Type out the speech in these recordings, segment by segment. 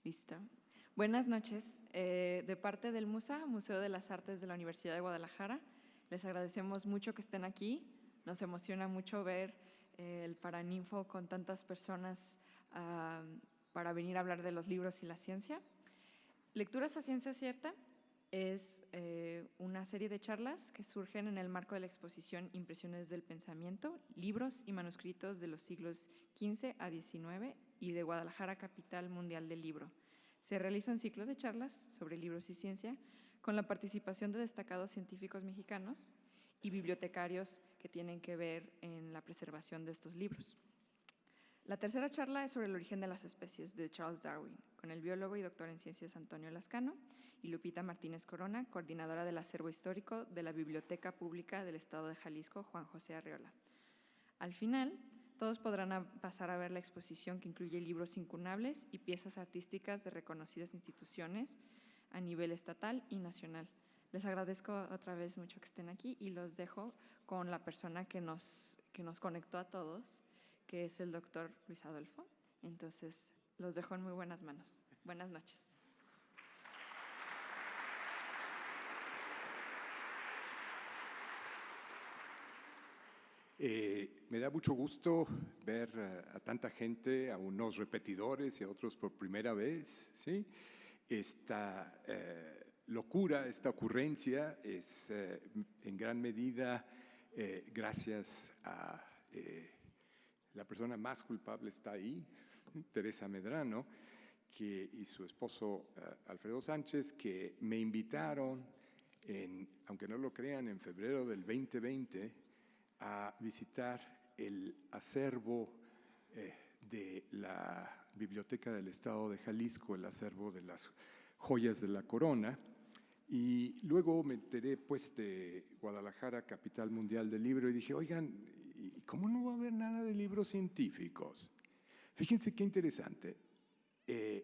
Listo. Buenas noches. De parte del MUSA, Museo de las Artes de la Universidad de Guadalajara, les agradecemos mucho que estén aquí. Nos emociona mucho ver el Paraninfo con tantas personas para venir a hablar de los libros y la ciencia. Lecturas a Ciencia Cierta es una serie de charlas que surgen en el marco de la exposición Impresiones del Pensamiento, libros y manuscritos de los siglos XV a XIX y de Guadalajara, capital mundial del libro. Se realizan ciclos de charlas sobre libros y ciencia con la participación de destacados científicos mexicanos y bibliotecarios que tienen que ver en la preservación de estos libros. La tercera charla es sobre el origen de las especies de Charles Darwin, con el biólogo y doctor en ciencias Antonio Lascano y Lupita Martínez Corona, coordinadora del acervo histórico de la Biblioteca Pública del Estado de Jalisco, Juan José Arreola. Al final, todos podrán pasar a ver la exposición que incluye libros incunables y piezas artísticas de reconocidas instituciones a nivel estatal y nacional. Les agradezco otra vez mucho que estén aquí y los dejo con la persona que nos conectó a todos, que es el doctor Luis Adolfo. Entonces, los dejo en muy buenas manos. Buenas noches. Me da mucho gusto ver a tanta gente, a unos repetidores y a otros por primera vez, ¿sí? Esta locura, esta ocurrencia es en gran medida gracias a la persona más culpable está ahí, Teresa Medrano, y su esposo Alfredo Sánchez, que me invitaron, aunque no lo crean, en febrero del 2020, a visitar el acervo de la Biblioteca del Estado de Jalisco, el acervo de las joyas de la corona, y luego me enteré pues de Guadalajara, capital mundial del libro, y dije, oigan, ¿y cómo no va a haber nada de libros científicos? Fíjense qué interesante,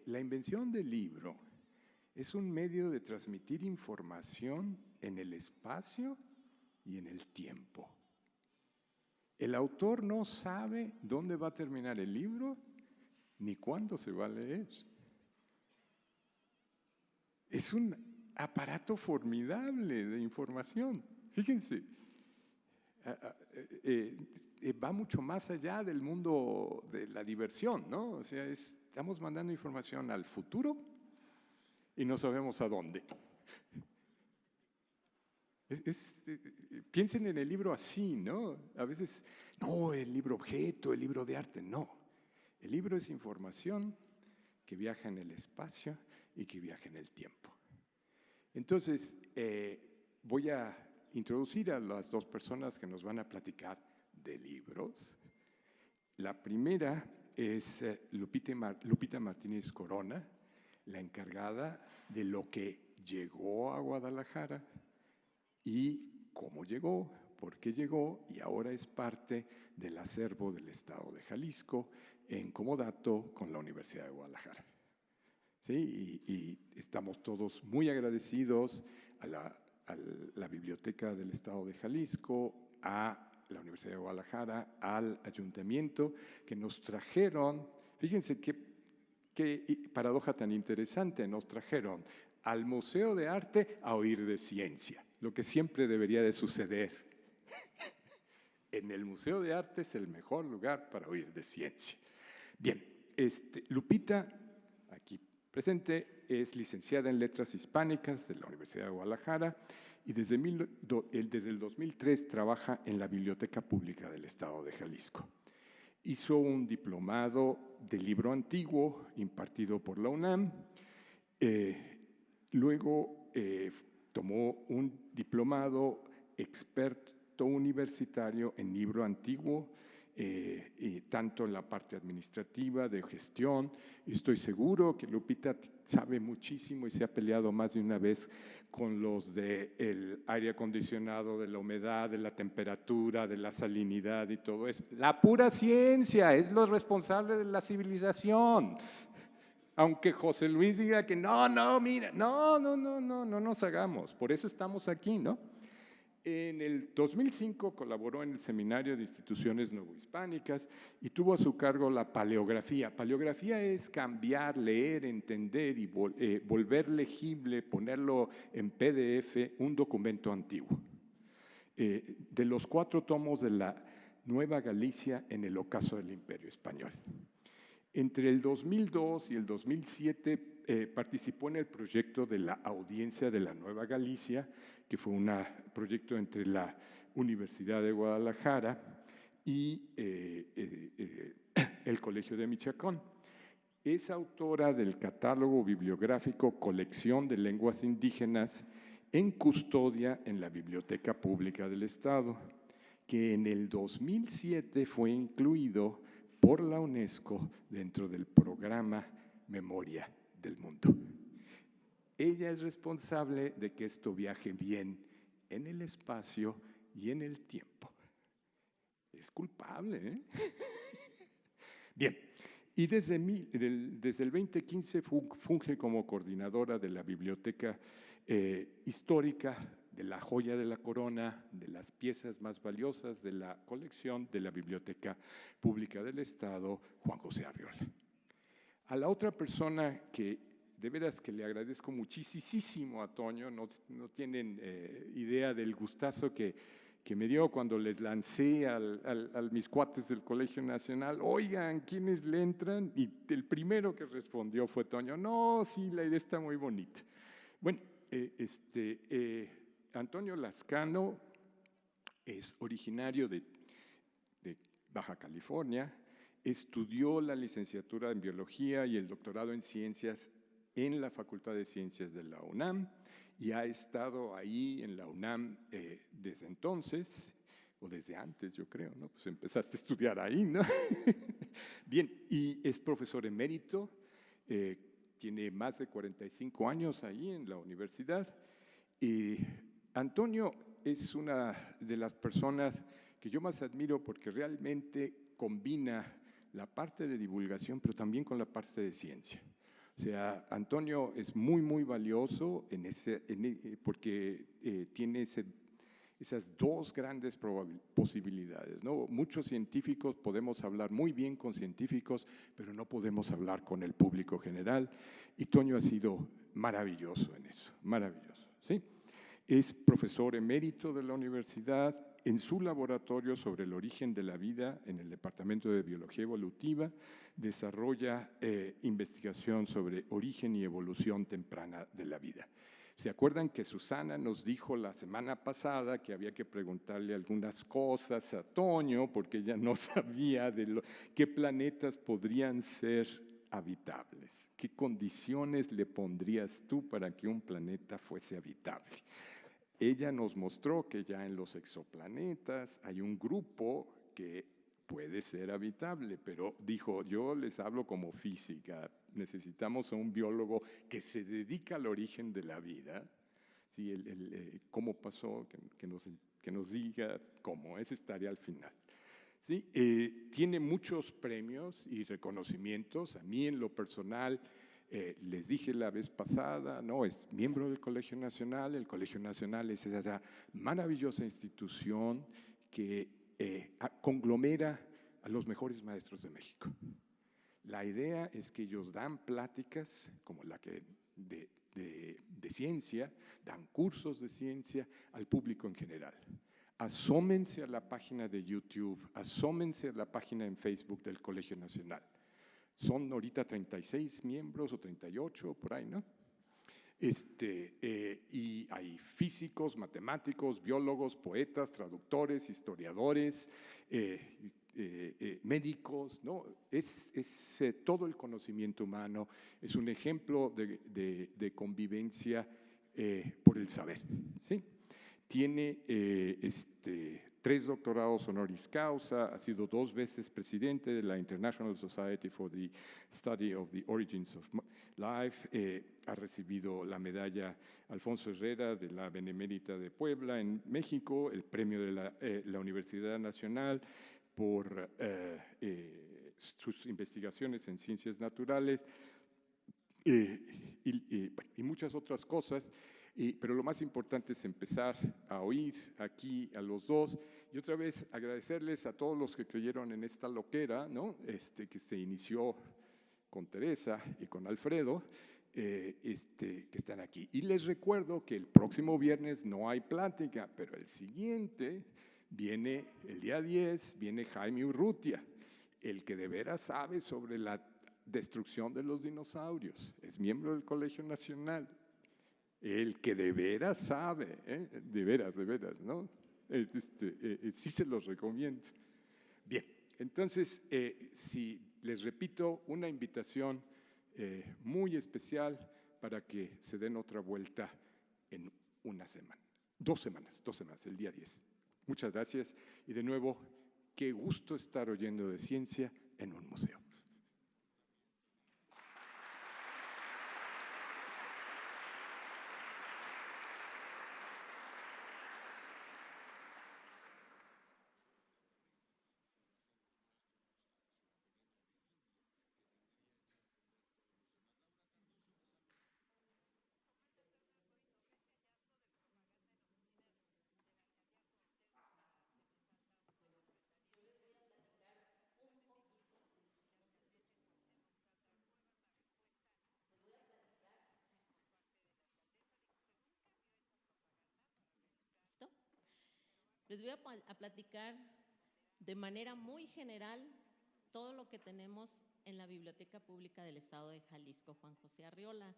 la invención del libro es un medio de transmitir información en el espacio y en el tiempo. El autor no sabe dónde va a terminar el libro ni cuándo se va a leer. Es un aparato formidable de información. Fíjense, va mucho más allá del mundo de la diversión, ¿no? O sea, estamos mandando información al futuro y no sabemos a dónde. Piensen en el libro así, ¿no? A veces, no, el libro objeto, el libro de arte, no. El libro es información que viaja en el espacio y que viaja en el tiempo. Entonces, voy a introducir a las dos personas que nos van a platicar de libros. La primera es Lupita Martínez Corona, la encargada de lo que llegó a Guadalajara, y cómo llegó, por qué llegó, y ahora es parte del acervo del Estado de Jalisco en comodato con la Universidad de Guadalajara. ¿Sí? Y estamos todos muy agradecidos a la Biblioteca del Estado de Jalisco, a la Universidad de Guadalajara, al Ayuntamiento, que nos trajeron, fíjense qué paradoja tan interesante, nos trajeron al Museo de Arte a oír de ciencia, lo que siempre debería de suceder. En el Museo de Arte es el mejor lugar para oír de ciencia. Bien, Lupita, aquí presente, es licenciada en Letras Hispánicas de la Universidad de Guadalajara y desde el 2003 trabaja en la Biblioteca Pública del Estado de Jalisco. Hizo un diplomado de libro antiguo impartido por la UNAM. Luego tomó un diplomado experto universitario en libro antiguo, tanto en la parte administrativa, de gestión. Estoy seguro que Lupita sabe muchísimo y se ha peleado más de una vez con los del aire acondicionado, de la humedad, de la temperatura, de la salinidad y todo eso. La pura ciencia es lo responsable de la civilización. Aunque José Luis diga que no, mira, no nos hagamos, por eso estamos aquí, ¿no? En el 2005 colaboró en el Seminario de Instituciones Novohispánicas y tuvo a su cargo la paleografía. Paleografía es cambiar, leer, entender y volver legible, ponerlo en PDF, un documento antiguo. De los 4 tomos de la Nueva Galicia en el ocaso del Imperio Español. Entre el 2002 y el 2007 participó en el proyecto de la Audiencia de la Nueva Galicia, que fue un proyecto entre la Universidad de Guadalajara y el Colegio de Michoacán. Es autora del catálogo bibliográfico Colección de Lenguas Indígenas en custodia en la Biblioteca Pública del Estado, que en el 2007 fue incluido por la UNESCO dentro del programa Memoria del Mundo. Ella es responsable de que esto viaje bien en el espacio y en el tiempo. Es culpable, ¿eh? Bien, y desde el 2015 funge como coordinadora de la Biblioteca Histórica de la Joya de la Corona, de las piezas más valiosas de la colección de la Biblioteca Pública del Estado, Juan José Arriola. A la otra persona que de veras que le agradezco muchísimo a Toño, no tienen idea del gustazo que me dio cuando les lancé a mis cuates del Colegio Nacional, oigan, ¿quiénes le entran? Y el primero que respondió fue Toño, no, sí, la idea está muy bonita. Bueno, Antonio Lascano es originario de Baja California, estudió la licenciatura en Biología y el doctorado en Ciencias en la Facultad de Ciencias de la UNAM y ha estado ahí en la UNAM desde entonces, o desde antes yo creo, ¿no? Pues empezaste a estudiar ahí, ¿no? Bien, y es profesor emérito, tiene más de 45 años ahí en la universidad. Antonio es una de las personas que yo más admiro porque realmente combina la parte de divulgación, pero también con la parte de ciencia. O sea, Antonio es muy valioso porque tiene esas 2 grandes posibilidades, ¿no? Muchos científicos podemos hablar muy bien con científicos, pero no podemos hablar con el público general. Y Toño ha sido maravilloso en eso, maravilloso, ¿sí? Es profesor emérito de la universidad. En su laboratorio sobre el origen de la vida en el Departamento de Biología Evolutiva, desarrolla investigación sobre origen y evolución temprana de la vida. ¿Se acuerdan que Susana nos dijo la semana pasada que había que preguntarle algunas cosas a Toño porque ella no sabía de qué planetas podrían ser habitables? ¿Qué condiciones le pondrías tú para que un planeta fuese habitable? Ella nos mostró que ya en los exoplanetas hay un grupo que puede ser habitable, pero dijo, yo les hablo como física, necesitamos a un biólogo que se dedica al origen de la vida, ¿sí? Cómo pasó, que nos diga cómo, eso estaría al final. ¿Sí? Tiene muchos premios y reconocimientos, a mí en lo personal, les dije la vez pasada, no, es miembro del Colegio Nacional. El Colegio Nacional es esa maravillosa institución que conglomera a los mejores maestros de México. La idea es que ellos dan pláticas como la que de ciencia, dan cursos de ciencia al público en general. Asómense a la página de YouTube, asómense a la página en Facebook del Colegio Nacional. Son ahorita 36 miembros o 38, por ahí, ¿no? Y hay físicos, matemáticos, biólogos, poetas, traductores, historiadores, médicos, ¿no? Es todo el conocimiento humano, es un ejemplo de convivencia por el saber, ¿sí? Tiene 3 doctorados honoris causa, ha sido 2 veces presidente de la International Society for the Study of the Origins of Life, ha recibido la medalla Alfonso Herrera de la Benemérita de Puebla en México, el premio de la Universidad Nacional por sus investigaciones en ciencias naturales y muchas otras cosas. Pero lo más importante es empezar a oír aquí a los dos y otra vez agradecerles a todos los que creyeron en esta loquera, ¿no? Que se inició con Teresa y con Alfredo, que están aquí. Y les recuerdo que el próximo viernes no hay plática, pero el siguiente viene, el día 10, viene Jaime Urrutia, el que de veras sabe sobre la destrucción de los dinosaurios. Es miembro del Colegio Nacional. El que de veras sabe, de veras, ¿no? Sí se los recomiendo. Bien, entonces, si les repito, una invitación muy especial para que se den otra vuelta en una semana, 2 semanas, el día 10. Muchas gracias y de nuevo, qué gusto estar oyendo de ciencia en un museo. Les voy a platicar de manera muy general todo lo que tenemos en la Biblioteca Pública del Estado de Jalisco, Juan José Arriola.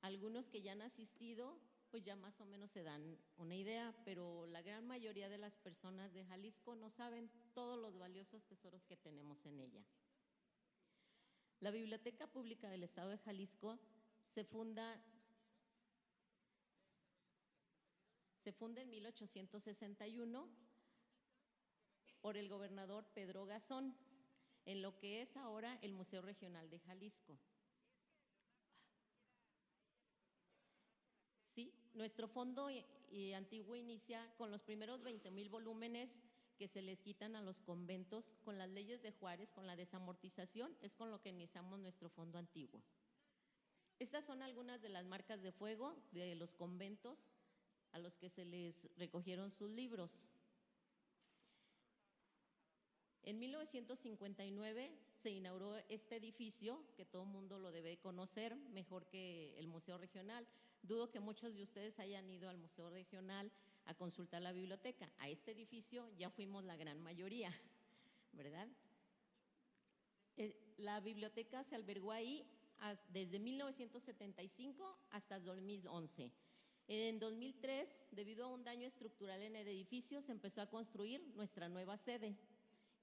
Algunos que ya han asistido, pues ya más o menos se dan una idea, pero la gran mayoría de las personas de Jalisco no saben todos los valiosos tesoros que tenemos en ella. La Biblioteca Pública del Estado de Jalisco se funda en 1861 por el gobernador Pedro Gasón, en lo que es ahora el Museo Regional de Jalisco. Sí, nuestro fondo antiguo inicia con los primeros 20,000 volúmenes que se les quitan a los conventos con las leyes de Juárez, con la desamortización, es con lo que iniciamos nuestro fondo antiguo. Estas son algunas de las marcas de fuego de los conventos a los que se les recogieron sus libros. En 1959 se inauguró este edificio, que todo el mundo lo debe conocer, mejor que el Museo Regional. Dudo que muchos de ustedes hayan ido al Museo Regional a consultar la biblioteca. A este edificio ya fuimos la gran mayoría, ¿verdad? La biblioteca se albergó ahí desde 1975 hasta 2011. En 2003, debido a un daño estructural en el edificio, se empezó a construir nuestra nueva sede,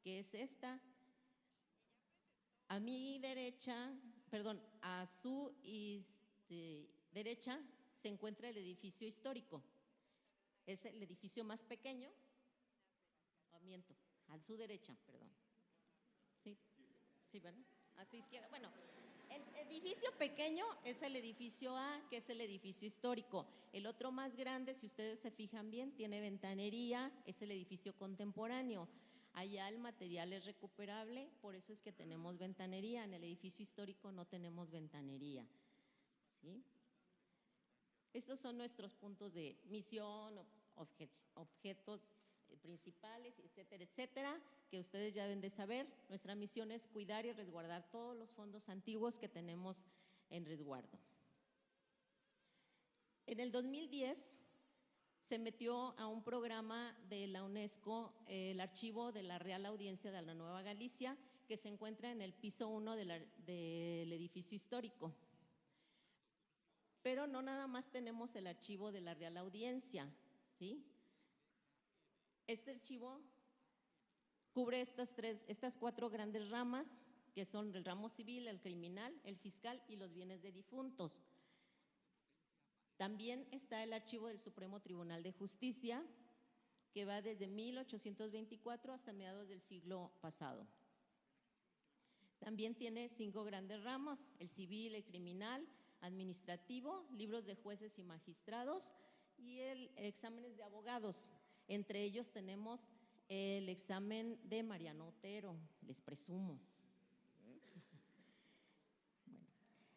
que es esta. A mi derecha, a su derecha se encuentra el edificio histórico. Es el edificio más pequeño. A su derecha, perdón. Sí, ¿verdad? A su izquierda. Bueno, el edificio pequeño es el edificio A, que es el edificio histórico. El otro más grande, si ustedes se fijan bien, tiene ventanería, es el edificio contemporáneo. Allá el material es recuperable, por eso es que tenemos ventanería. En el edificio histórico no tenemos ventanería, ¿sí? Estos son nuestros puntos de misión, objetos principales, etcétera, etcétera, que ustedes ya deben de saber. Nuestra misión es cuidar y resguardar todos los fondos antiguos que tenemos en resguardo. En el 2010 se metió a un programa de la UNESCO el archivo de la Real Audiencia de la Nueva Galicia, que se encuentra en el piso 1 del edificio histórico. Pero no nada más tenemos el archivo de la Real Audiencia, ¿sí? Este archivo cubre estas 4 grandes ramas, que son el ramo civil, el criminal, el fiscal y los bienes de difuntos. También está el archivo del Supremo Tribunal de Justicia, que va desde 1824 hasta mediados del siglo pasado. También tiene 5 grandes ramas: el civil, el criminal, administrativo, libros de jueces y magistrados y el exámenes de abogados. Entre ellos tenemos el examen de Mariano Otero, les presumo. Bueno,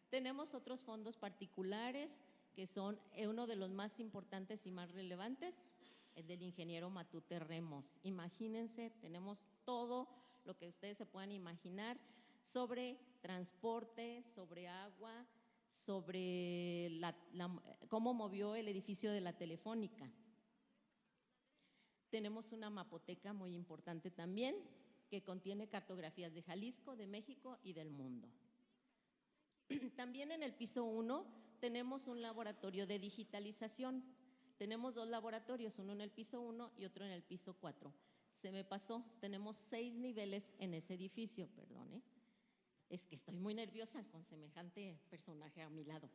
tenemos otros fondos particulares, que son uno de los más importantes y más relevantes, el del ingeniero Matute Remos. Imagínense, tenemos todo lo que ustedes se puedan imaginar sobre transporte, sobre agua, sobre cómo movió el edificio de la Telefónica. Tenemos una mapoteca muy importante también, que contiene cartografías de Jalisco, de México y del mundo. También en el piso 1 tenemos un laboratorio de digitalización. Tenemos 2 laboratorios, uno en el piso 1 y otro en el piso 4. Se me pasó, tenemos 6 niveles en ese edificio, perdón, es que estoy muy nerviosa con semejante personaje a mi lado.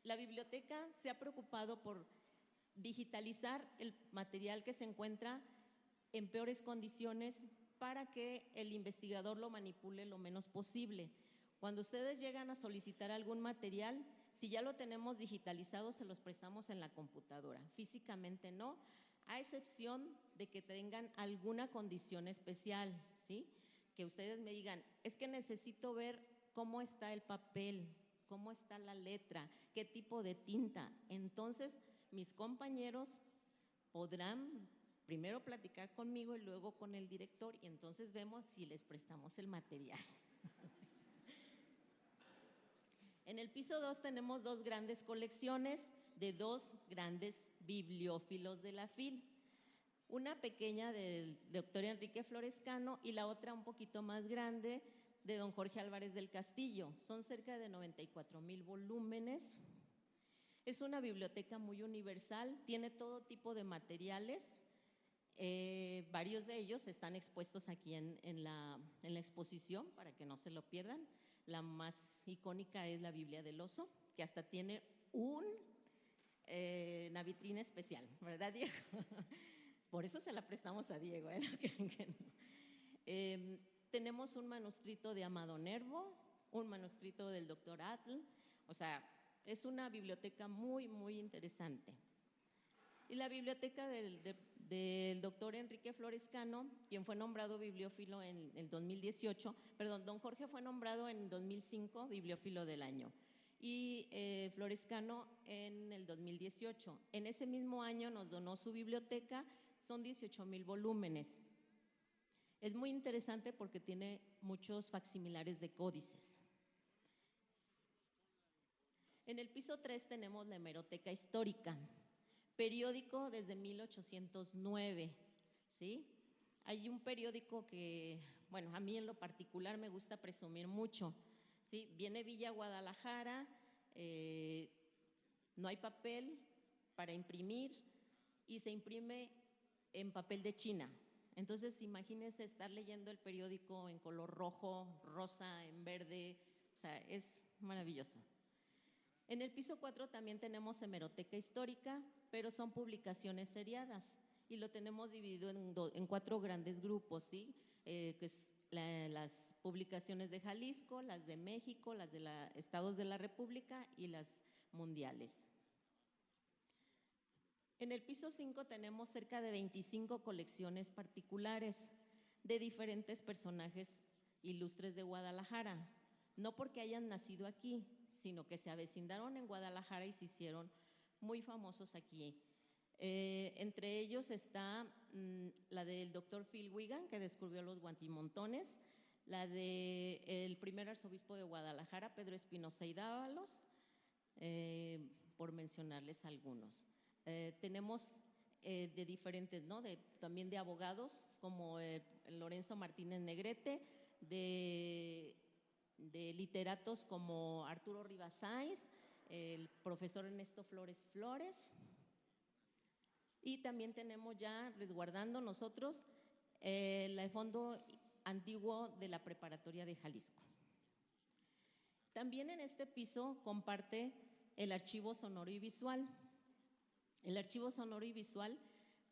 La biblioteca se ha preocupado por digitalizar el material que se encuentra en peores condiciones para que el investigador lo manipule lo menos posible. Cuando ustedes llegan a solicitar algún material, si ya lo tenemos digitalizado, se los prestamos en la computadora. Físicamente no, a excepción de que tengan alguna condición especial, ¿sí? Que ustedes me digan, es que necesito ver cómo está el papel, cómo está la letra, qué tipo de tinta. Entonces, mis compañeros podrán primero platicar conmigo y luego con el director, y entonces vemos si les prestamos el material. En el piso 2 tenemos 2 grandes colecciones de 2 grandes bibliófilos de la FIL. Una pequeña del doctor Enrique Florescano y la otra un poquito más grande de don Jorge Álvarez del Castillo. Son cerca de 94,000 volúmenes. Es una biblioteca muy universal, tiene todo tipo de materiales. Varios de ellos están expuestos aquí en la exposición para que no se lo pierdan. La más icónica es la Biblia del Oso, que hasta tiene una vitrina especial, ¿verdad, Diego? Por eso se la prestamos a Diego, ¿no creen que no? Tenemos un manuscrito de Amado Nervo, un manuscrito del doctor Atl, o sea, es una biblioteca muy, muy interesante. Y la biblioteca del doctor Enrique Florescano, quien fue nombrado bibliófilo en el 2018, perdón, don Jorge fue nombrado en 2005 bibliófilo del año y Florescano en el 2018. En ese mismo año nos donó su biblioteca, son 18,000 volúmenes. Es muy interesante porque tiene muchos facsimilares de códices. En el piso 3 tenemos la hemeroteca histórica, periódico desde 1809, ¿sí? Hay un periódico que, bueno, a mí en lo particular me gusta presumir mucho, ¿sí? Viene Villa Guadalajara, no hay papel para imprimir y se imprime en papel de China. Entonces, imagínense estar leyendo el periódico en color rojo, rosa, en verde, o sea, es maravilloso. En el piso 4 también tenemos hemeroteca histórica, pero son publicaciones seriadas y lo tenemos dividido en 4 grandes grupos, ¿sí? Que es las publicaciones de Jalisco, las de México, las de los estados de la República y las mundiales. En el piso 5 tenemos cerca de 25 colecciones particulares de diferentes personajes ilustres de Guadalajara, no porque hayan nacido aquí, sino que se avecindaron en Guadalajara y se hicieron muy famosos aquí. Entre ellos está la del doctor Phil Wigan, que descubrió los guantimontones, la del primer arzobispo de Guadalajara, Pedro Espinosa y Dávalos, por mencionarles algunos. Tenemos de diferentes, ¿no? También de abogados, como Lorenzo Martínez Negrete, de literatos como Arturo Rivas Sáenz, el profesor Ernesto Flores Flores, y también tenemos ya resguardando nosotros el fondo antiguo de la Preparatoria de Jalisco. También en este piso comparte el archivo sonoro y visual. El archivo sonoro y visual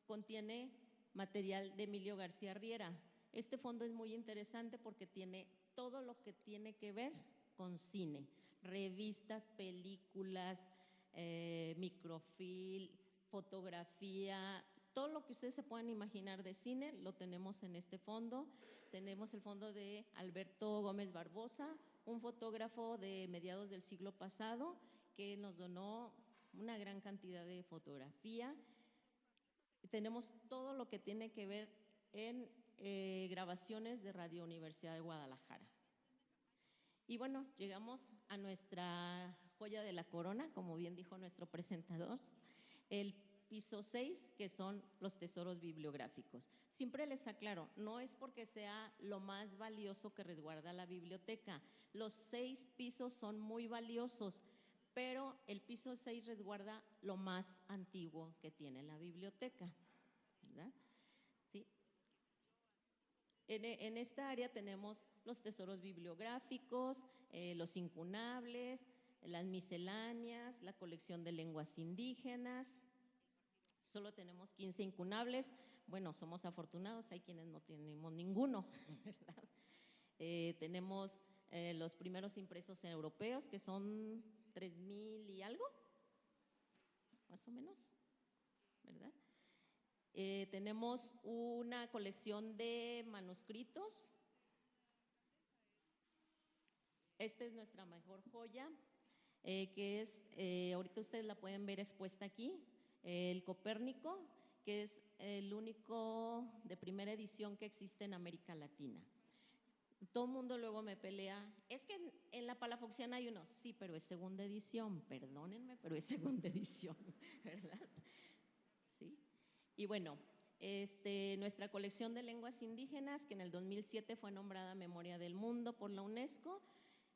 contiene material de Emilio García Riera. Este fondo es muy interesante porque tiene todo lo que tiene que ver con cine, revistas, películas, microfilm, fotografía, todo lo que ustedes se puedan imaginar de cine lo tenemos en este fondo. Tenemos el fondo de Alberto Gómez Barbosa, un fotógrafo de mediados del siglo pasado que nos donó una gran cantidad de fotografía. Tenemos todo lo que tiene que ver en grabaciones de Radio Universidad de Guadalajara. Y bueno, llegamos a nuestra joya de la corona, como bien dijo nuestro presentador, el piso 6, que son los tesoros bibliográficos. Siempre les aclaro, no es porque sea lo más valioso que resguarda la biblioteca. Los 6 pisos son muy valiosos, pero el piso 6 resguarda lo más antiguo que tiene la biblioteca, ¿verdad? ¿Sí? En esta área tenemos los tesoros bibliográficos, los incunables, las misceláneas, la colección de lenguas indígenas. Solo tenemos 15 incunables. Bueno, somos afortunados, hay quienes no tenemos ninguno, ¿verdad? Tenemos los primeros impresos europeos, que son 3,000 y algo, más o menos, ¿verdad? Tenemos una colección de manuscritos. Esta es nuestra mejor joya, que es, ahorita ustedes la pueden ver expuesta aquí, el Copérnico, que es el único de primera edición que existe en América Latina. Todo el mundo luego me pelea, es que en la Palafoxiana hay uno, sí, pero es segunda edición, perdónenme, pero es segunda edición, ¿verdad? Sí. Y bueno, nuestra colección de lenguas indígenas, que en el 2007 fue nombrada Memoria del Mundo por la UNESCO,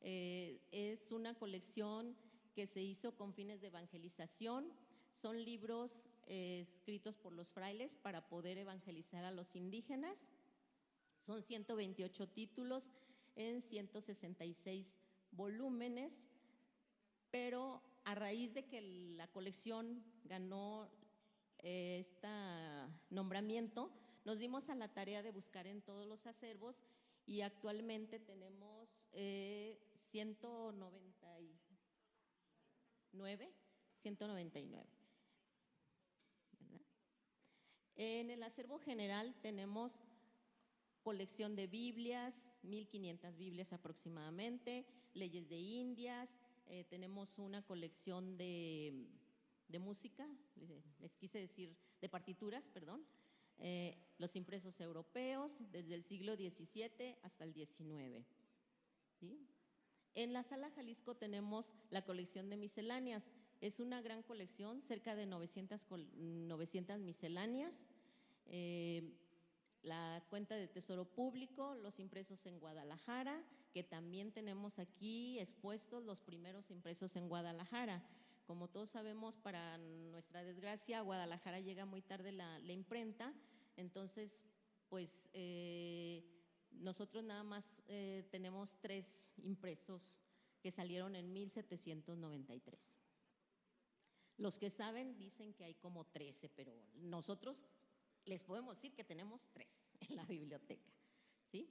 es una colección que se hizo con fines de evangelización. Son libros escritos por los frailes para poder evangelizar a los indígenas. Son 128 títulos en 166 volúmenes, pero a raíz de que la colección ganó este nombramiento, nos dimos a la tarea de buscar en todos los acervos y actualmente tenemos 199. ¿Verdad? En el acervo general tenemos colección de Biblias, 1,500 Biblias aproximadamente, leyes de Indias, tenemos una colección de música, les quise decir, de partituras, perdón, los impresos europeos desde el siglo XVII hasta el XIX. ¿Sí? En la Sala Jalisco tenemos la colección de misceláneas. Es una gran colección, cerca de 900 misceláneas. La cuenta de Tesoro Público, los impresos en Guadalajara, que también tenemos aquí expuestos los primeros impresos en Guadalajara. Como todos sabemos, para nuestra desgracia, a Guadalajara llega muy tarde la imprenta, entonces, pues, nosotros nada más tenemos 3 impresos que salieron en 1793. Los que saben dicen que hay como 13, pero nosotros les podemos decir que tenemos 3 en la biblioteca, ¿sí?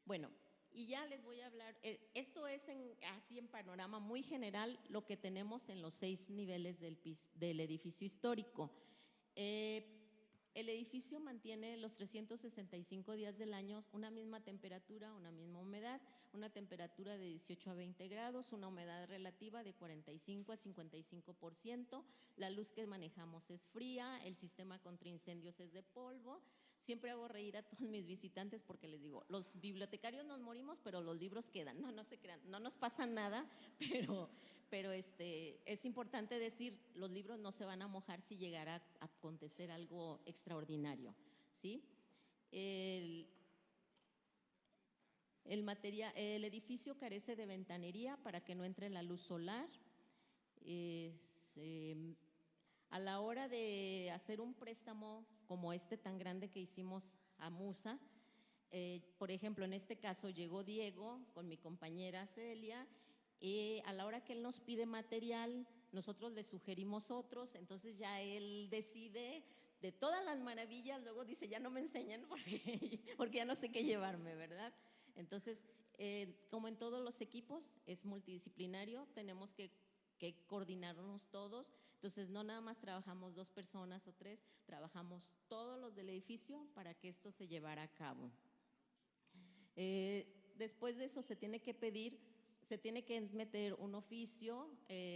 Bueno, y ya les voy a hablar, esto es así en panorama muy general lo que tenemos en los 6 niveles del edificio histórico. El edificio mantiene los 365 días del año una misma temperatura, una misma humedad, una temperatura de 18 a 20 grados, una humedad relativa de 45 a 55%, la luz que manejamos es fría, el sistema contra incendios es de polvo. Siempre hago reír a todos mis visitantes porque les digo, los bibliotecarios nos morimos, pero los libros quedan. No se crean, no nos pasa nada, pero es importante decir, los libros no se van a mojar si llegara a acontecer algo extraordinario, ¿sí? El edificio carece de ventanería para que no entre la luz solar. A la hora de hacer un préstamo como tan grande que hicimos a Musa, por ejemplo, en este caso llegó Diego con mi compañera Celia, a la hora que él nos pide material, nosotros le sugerimos otros, entonces ya él decide de todas las maravillas, luego dice, ya no me enseñan porque ya no sé qué llevarme, ¿verdad? Entonces, como en todos los equipos, es multidisciplinario, tenemos que coordinarnos todos, entonces no nada más trabajamos 2 personas o 3, trabajamos todos los del edificio para que esto se llevara a cabo. Después de eso se tiene que pedir se tiene que meter un oficio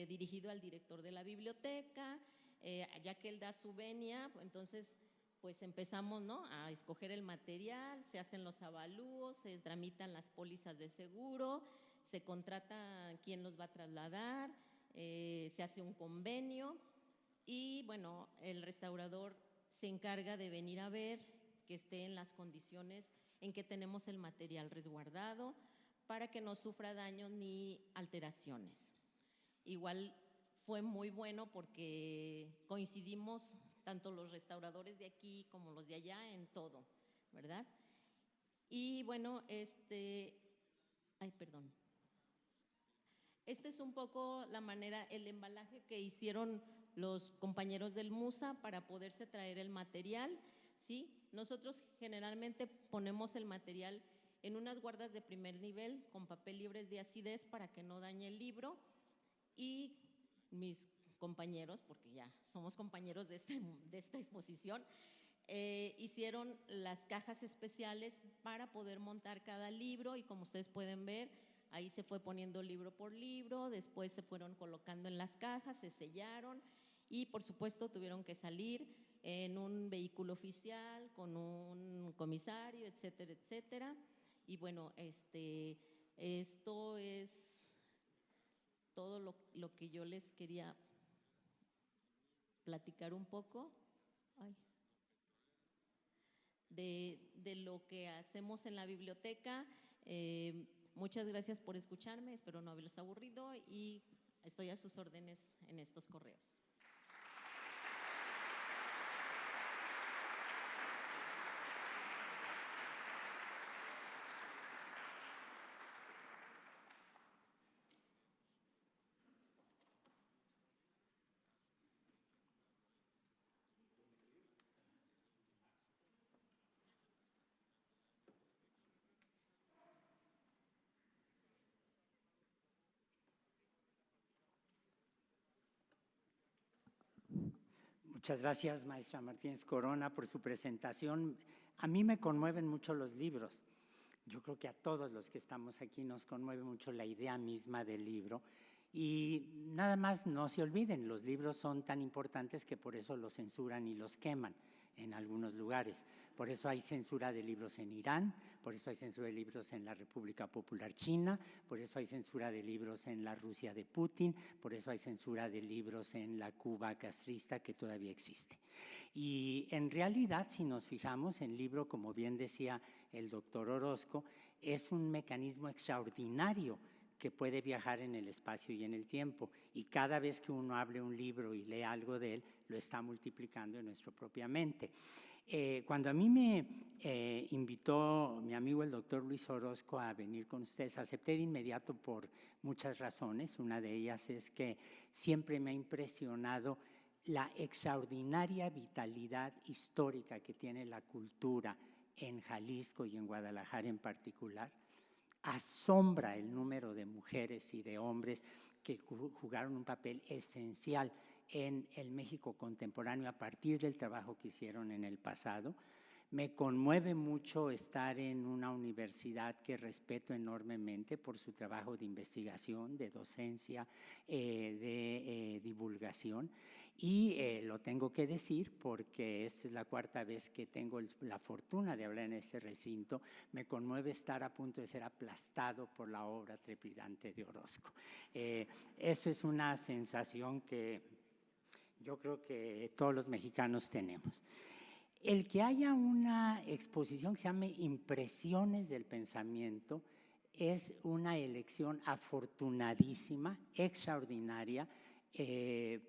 dirigido al director de la biblioteca, ya que él da su venia, entonces pues empezamos, ¿no?, a escoger el material, se hacen los avalúos, se tramitan las pólizas de seguro, se contrata quién los va a trasladar, se hace un convenio y bueno, el restaurador se encarga de venir a ver que esté en las condiciones en que tenemos el material resguardado para que no sufra daños ni alteraciones. Igual fue muy bueno porque coincidimos tanto los restauradores de aquí como los de allá en todo, ¿verdad? Y bueno, Esta es un poco la manera, el embalaje que hicieron los compañeros del MUSA para poderse traer el material, ¿sí? Nosotros generalmente ponemos el material en unas guardas de primer nivel con papel libres de acidez para que no dañe el libro, y mis compañeros, porque ya somos compañeros de esta exposición, hicieron las cajas especiales para poder montar cada libro y como ustedes pueden ver, ahí se fue poniendo libro por libro, después se fueron colocando en las cajas, se sellaron y por supuesto tuvieron que salir en un vehículo oficial con un comisario, etcétera, etcétera. Y bueno, esto es todo lo que yo les quería platicar un poco de lo que hacemos en la biblioteca. Muchas gracias por escucharme, espero no haberlos aburrido y estoy a sus órdenes en estos correos. Muchas gracias, maestra Martínez Corona, por su presentación. A mí me conmueven mucho los libros. Yo creo que a todos los que estamos aquí nos conmueve mucho la idea misma del libro. Y nada más no se olviden, los libros son tan importantes que por eso los censuran y los queman en algunos lugares. Por eso hay censura de libros en Irán, por eso hay censura de libros en la República Popular China, por eso hay censura de libros en la Rusia de Putin, por eso hay censura de libros en la Cuba castrista que todavía existe. Y en realidad, si nos fijamos, el libro, como bien decía el doctor Orozco, es un mecanismo extraordinario que puede viajar en el espacio y en el tiempo. Y cada vez que uno abre un libro y lee algo de él, lo está multiplicando en nuestra propia mente. Cuando a mí me invitó mi amigo el doctor Luis Orozco a venir con ustedes, acepté de inmediato por muchas razones. Una de ellas es que siempre me ha impresionado la extraordinaria vitalidad histórica que tiene la cultura en Jalisco y en Guadalajara en particular. Asombra el número de mujeres y de hombres que jugaron un papel esencial en el México contemporáneo a partir del trabajo que hicieron en el pasado. Me conmueve mucho estar en una universidad que respeto enormemente por su trabajo de investigación, de docencia, de divulgación. Y lo tengo que decir porque esta es la cuarta vez que tengo la fortuna de hablar en este recinto. Me conmueve estar a punto de ser aplastado por la obra trepidante de Orozco. Eso es una sensación que yo creo que todos los mexicanos tenemos. El que haya una exposición que se llame Impresiones del Pensamiento es una elección afortunadísima, extraordinaria,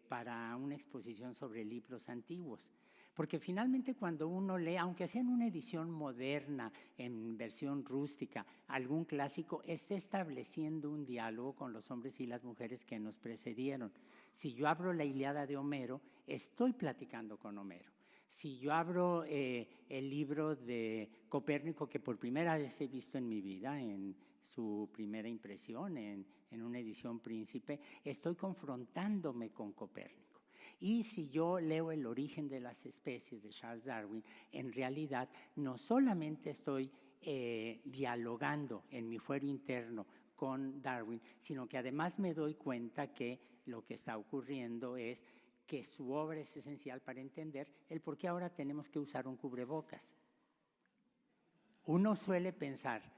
para una exposición sobre libros antiguos. Porque finalmente cuando uno lee, aunque sea en una edición moderna, en versión rústica, algún clásico, está estableciendo un diálogo con los hombres y las mujeres que nos precedieron. Si yo abro la Ilíada de Homero, estoy platicando con Homero. Si yo abro el libro de Copérnico, que por primera vez he visto en mi vida, en su primera impresión, en una edición Príncipe, estoy confrontándome con Copérnico. Y si yo leo El origen de las especies de Charles Darwin, en realidad no solamente estoy dialogando en mi fuero interno con Darwin, sino que además me doy cuenta que lo que está ocurriendo es que su obra es esencial para entender el por qué ahora tenemos que usar un cubrebocas. Uno suele pensar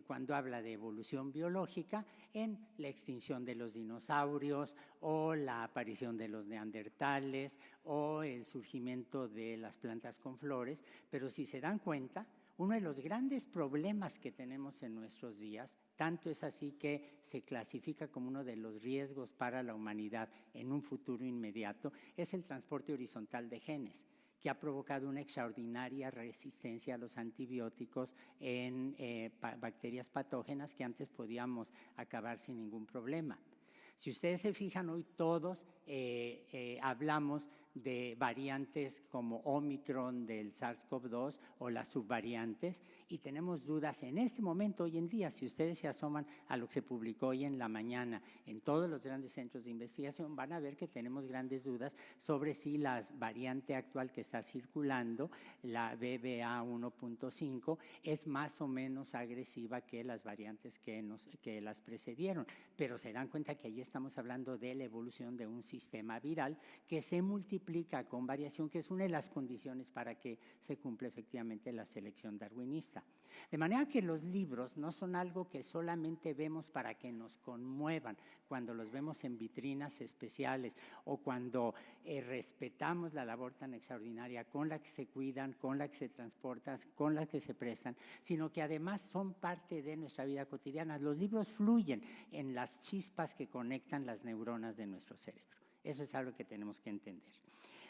cuando habla de evolución biológica, en la extinción de los dinosaurios o la aparición de los neandertales o el surgimiento de las plantas con flores, pero si se dan cuenta, uno de los grandes problemas que tenemos en nuestros días, tanto es así que se clasifica como uno de los riesgos para la humanidad en un futuro inmediato, es el transporte horizontal de genes, que ha provocado una extraordinaria resistencia a los antibióticos en bacterias patógenas que antes podíamos acabar sin ningún problema. Si ustedes se fijan, hoy todos hablamos de variantes como Omicron del SARS-CoV-2 o las subvariantes y tenemos dudas en este momento, hoy en día. Si ustedes se asoman a lo que se publicó hoy en la mañana en todos los grandes centros de investigación, van a ver que tenemos grandes dudas sobre si la variante actual que está circulando, la BBA 1.5, es más o menos agresiva que las variantes que las precedieron. Pero se dan cuenta que ahí estamos hablando de la evolución de un sistema viral que se multiplica con variación, que es una de las condiciones para que se cumpla efectivamente la selección darwinista. De manera que los libros no son algo que solamente vemos para que nos conmuevan, cuando los vemos en vitrinas especiales o cuando respetamos la labor tan extraordinaria con la que se cuidan, con la que se transportan, con la que se prestan, sino que además son parte de nuestra vida cotidiana. Los libros fluyen en las chispas que conectan las neuronas de nuestro cerebro. Eso es algo que tenemos que entender.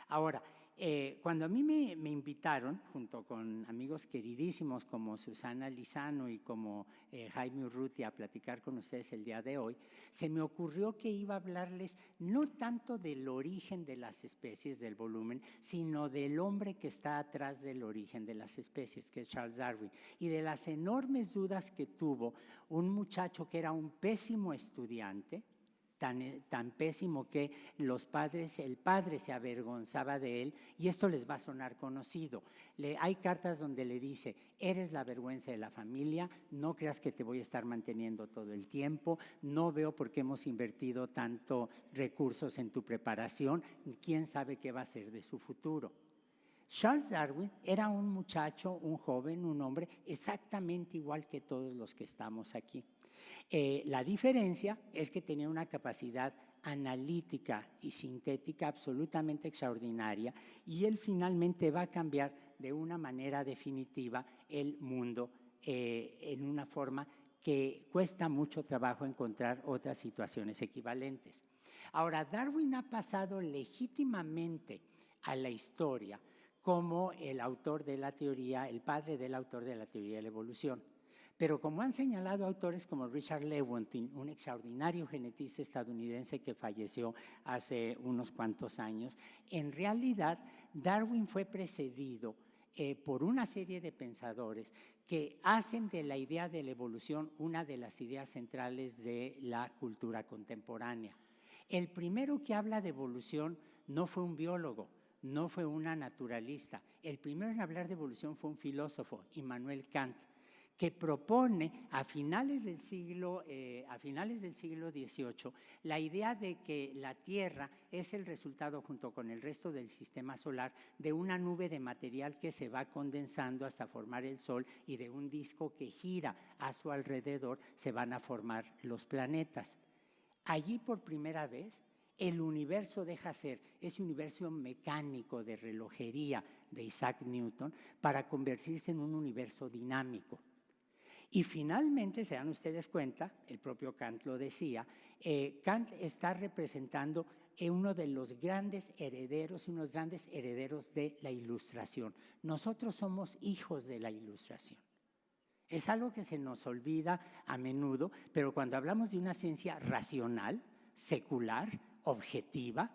Ahora, cuando a mí me invitaron, junto con amigos queridísimos como Susana Lizano y como Jaime Urrutia, a platicar con ustedes el día de hoy, se me ocurrió que iba a hablarles no tanto del origen de las especies, del volumen, sino del hombre que está atrás del origen de las especies, que es Charles Darwin, y de las enormes dudas que tuvo un muchacho que era un pésimo estudiante, tan pésimo que el padre se avergonzaba de él, y esto les va a sonar conocido. Hay cartas donde le dice: eres la vergüenza de la familia, no creas que te voy a estar manteniendo todo el tiempo, no veo por qué hemos invertido tanto recursos en tu preparación, quién sabe qué va a ser de su futuro. Charles Darwin era un muchacho, un joven, un hombre exactamente igual que todos los que estamos aquí. La diferencia es que tenía una capacidad analítica y sintética absolutamente extraordinaria, y él finalmente va a cambiar de una manera definitiva el mundo en una forma que cuesta mucho trabajo encontrar otras situaciones equivalentes. Ahora, Darwin ha pasado legítimamente a la historia como el autor de la teoría, el padre del autor de la teoría de la evolución. Pero como han señalado autores como Richard Lewontin, un extraordinario genetista estadounidense que falleció hace unos cuantos años, en realidad Darwin fue precedido por una serie de pensadores que hacen de la idea de la evolución una de las ideas centrales de la cultura contemporánea. El primero que habla de evolución no fue un biólogo, no fue una naturalista. El primero en hablar de evolución fue un filósofo, Immanuel Kant, que propone a finales del siglo XVIII la idea de que la Tierra es el resultado, junto con el resto del sistema solar, de una nube de material que se va condensando hasta formar el Sol, y de un disco que gira a su alrededor se van a formar los planetas. Allí, por primera vez, el universo deja ser ese universo mecánico de relojería de Isaac Newton para convertirse en un universo dinámico. Y finalmente, se dan ustedes cuenta, el propio Kant lo decía, Kant está representando uno de los grandes herederos de la Ilustración. Nosotros somos hijos de la Ilustración. Es algo que se nos olvida a menudo, pero cuando hablamos de una ciencia racional, secular, objetiva,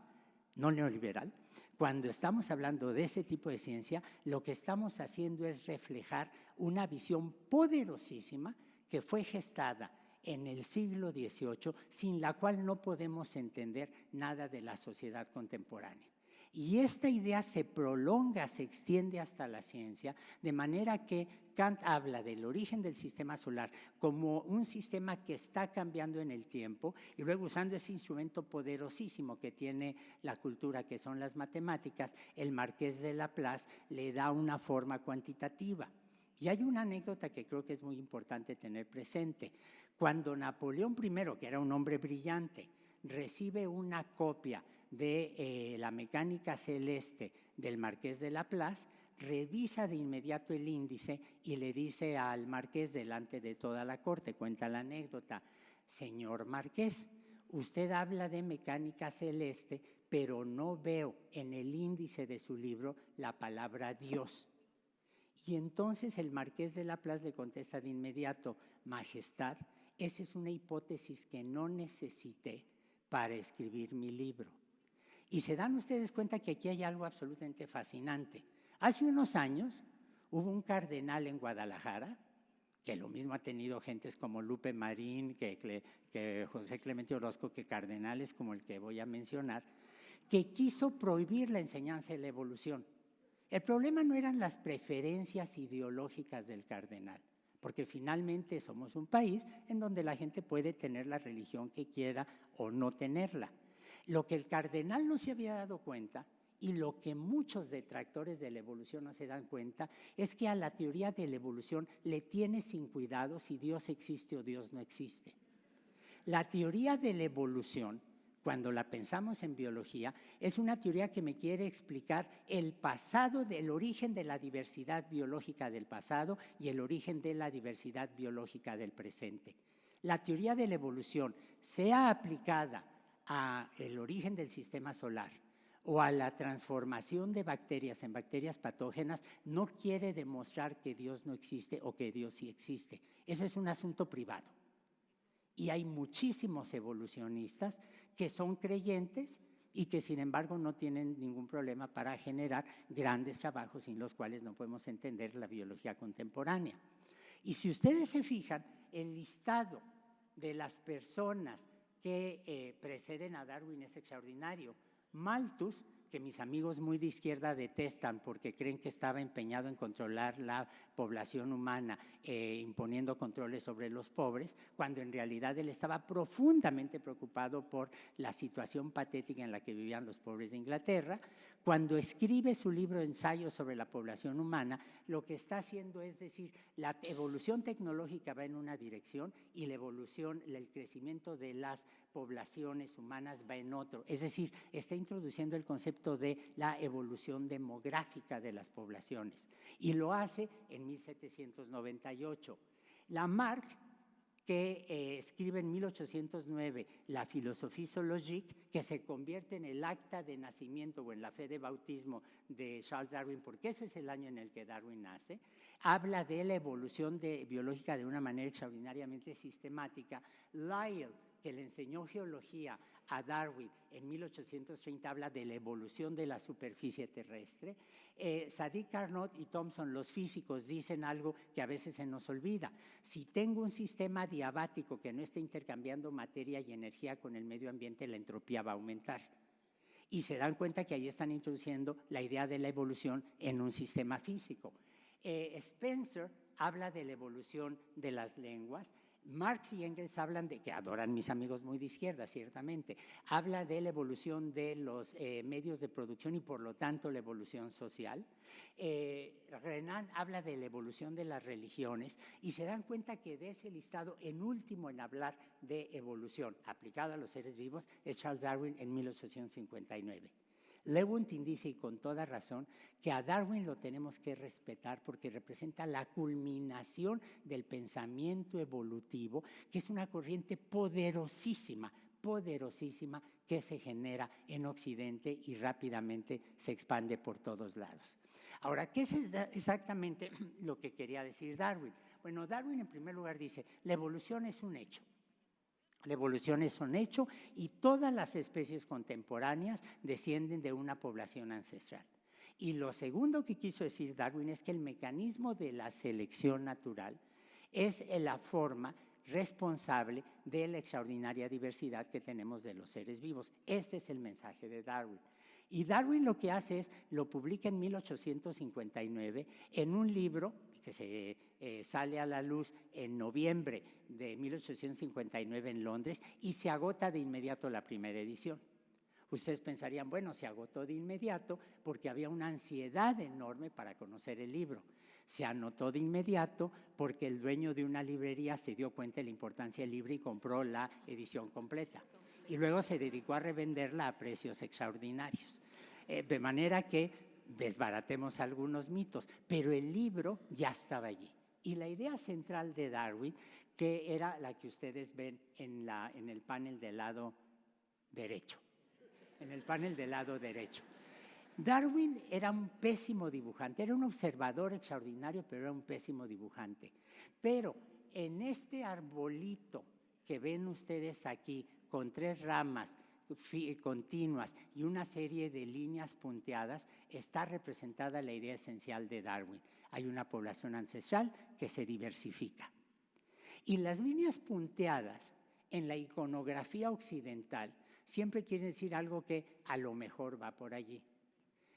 no neoliberal, cuando estamos hablando de ese tipo de ciencia, lo que estamos haciendo es reflejar una visión poderosísima que fue gestada en el siglo XVIII, sin la cual no podemos entender nada de la sociedad contemporánea. Y esta idea se prolonga, se extiende hasta la ciencia, de manera que Kant habla del origen del sistema solar como un sistema que está cambiando en el tiempo, y luego usando ese instrumento poderosísimo que tiene la cultura, que son las matemáticas, el Marqués de Laplace le da una forma cuantitativa. Y hay una anécdota que creo que es muy importante tener presente. Cuando Napoleón I, que era un hombre brillante, recibe una copia de la mecánica celeste del Marqués de Laplace, revisa de inmediato el índice y le dice al Marqués delante de toda la corte, cuenta la anécdota: señor Marqués, usted habla de mecánica celeste, pero no veo en el índice de su libro la palabra Dios. Y entonces el Marqués de Laplace le contesta de inmediato: Majestad, esa es una hipótesis que no necesité para escribir mi libro. Y se dan ustedes cuenta que aquí hay algo absolutamente fascinante. Hace unos años hubo un cardenal en Guadalajara, que lo mismo ha tenido gentes como Lupe Marín, que José Clemente Orozco, que cardenales como el que voy a mencionar, que quiso prohibir la enseñanza de la evolución. El problema no eran las preferencias ideológicas del cardenal, porque finalmente somos un país en donde la gente puede tener la religión que quiera o no tenerla. Lo que el cardenal no se había dado cuenta, y lo que muchos detractores de la evolución no se dan cuenta, es que a la teoría de la evolución le tiene sin cuidado si Dios existe o Dios no existe. La teoría de la evolución, cuando la pensamos en biología, es una teoría que me quiere explicar el pasado, el origen de la diversidad biológica del pasado y el origen de la diversidad biológica del presente. La teoría de la evolución, sea aplicada al origen del sistema solar o a la transformación de bacterias en bacterias patógenas, no quiere demostrar que Dios no existe o que Dios sí existe. Eso es un asunto privado. Y hay muchísimos evolucionistas que son creyentes y que sin embargo no tienen ningún problema para generar grandes trabajos sin los cuales no podemos entender la biología contemporánea. Y si ustedes se fijan, el listado de las personas que preceden a Darwin es extraordinario. Malthus, que mis amigos muy de izquierda detestan porque creen que estaba empeñado en controlar la población humana, imponiendo controles sobre los pobres, cuando en realidad él estaba profundamente preocupado por la situación patética en la que vivían los pobres de Inglaterra. Cuando escribe su libro Ensayos sobre la población humana, lo que está haciendo es decir, la evolución tecnológica va en una dirección y la evolución, el crecimiento de las poblaciones humanas va en otro. Es decir, está introduciendo el concepto de la evolución demográfica de las poblaciones, y lo hace en 1798. Lamarck, que escribe en 1809 la Philosophie zoologique, que se convierte en el acta de nacimiento o en la fe de bautismo de Charles Darwin, porque ese es el año en el que Darwin nace, habla de la evolución biológica de una manera extraordinariamente sistemática. Lyell, que le enseñó geología a Darwin en 1830, habla de la evolución de la superficie terrestre. Sadiq Carnot y Thomson, los físicos, dicen algo que a veces se nos olvida. Si tengo un sistema adiabático que no esté intercambiando materia y energía con el medio ambiente, la entropía va a aumentar. Y se dan cuenta que ahí están introduciendo la idea de la evolución en un sistema físico. Spencer habla de la evolución de las lenguas. Marx y Engels hablan de, que adoran mis amigos muy de izquierda, ciertamente, habla de la evolución de los medios de producción y por lo tanto la evolución social. Renan habla de la evolución de las religiones, y se dan cuenta que de ese listado, en último en hablar de evolución aplicada a los seres vivos, es Charles Darwin en 1859. Lewontin dice, y con toda razón, que a Darwin lo tenemos que respetar porque representa la culminación del pensamiento evolutivo, que es una corriente poderosísima que se genera en Occidente y rápidamente se expande por todos lados. Ahora, ¿qué es exactamente lo que quería decir Darwin? Bueno, Darwin en primer lugar dice, la evolución es un hecho. La evolución es un hecho y todas las especies contemporáneas descienden de una población ancestral. Y lo segundo que quiso decir Darwin es que el mecanismo de la selección natural es la forma responsable de la extraordinaria diversidad que tenemos de los seres vivos. Este es el mensaje de Darwin. Y Darwin lo que hace es, lo publica en 1859 en un libro que sale a la luz en noviembre de 1859 en Londres y se agota de inmediato la primera edición. Ustedes pensarían, bueno, se agotó de inmediato porque había una ansiedad enorme para conocer el libro. Se anotó de inmediato porque el dueño de una librería se dio cuenta de la importancia del libro y compró la edición completa. Y luego se dedicó a revenderla a precios extraordinarios. De manera que desbaratemos algunos mitos, pero el libro ya estaba allí. Y la idea central de Darwin, que era la que ustedes ven en el panel del lado derecho. En el panel del lado derecho. Darwin era un pésimo dibujante, era un observador extraordinario, pero era un pésimo dibujante. Pero en este arbolito que ven ustedes aquí, con 3 ramas continuas y una serie de líneas punteadas, está representada la idea esencial de Darwin. Hay una población ancestral que se diversifica. Y las líneas punteadas en la iconografía occidental siempre quieren decir algo que a lo mejor va por allí.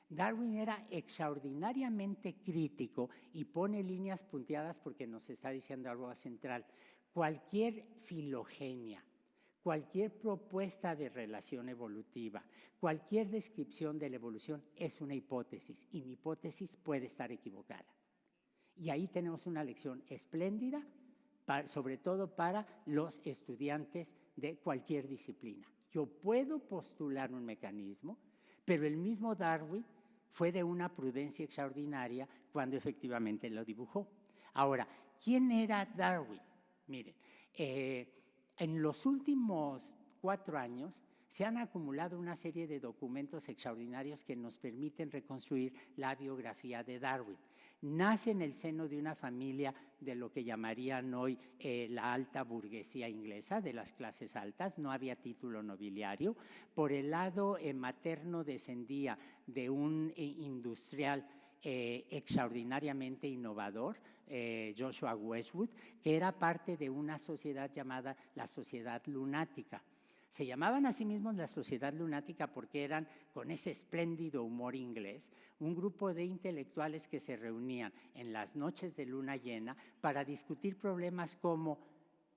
Darwin era extraordinariamente crítico y pone líneas punteadas porque nos está diciendo algo central. Cualquier filogenia, cualquier propuesta de relación evolutiva, cualquier descripción de la evolución es una hipótesis y mi hipótesis puede estar equivocada. Y ahí tenemos una lección espléndida, sobre todo para los estudiantes de cualquier disciplina. Yo puedo postular un mecanismo, pero el mismo Darwin fue de una prudencia extraordinaria cuando efectivamente lo dibujó. Ahora, ¿quién era Darwin? Miren, en los últimos 4 años se han acumulado una serie de documentos extraordinarios que nos permiten reconstruir la biografía de Darwin. Nace en el seno de una familia de lo que llamarían hoy la alta burguesía inglesa, de las clases altas, no había título nobiliario. Por el lado materno descendía de un industrial extraordinariamente innovador, Joshua Westwood, que era parte de una sociedad llamada la Sociedad Lunática. Se llamaban a sí mismos la Sociedad Lunática porque eran, con ese espléndido humor inglés, un grupo de intelectuales que se reunían en las noches de luna llena para discutir problemas como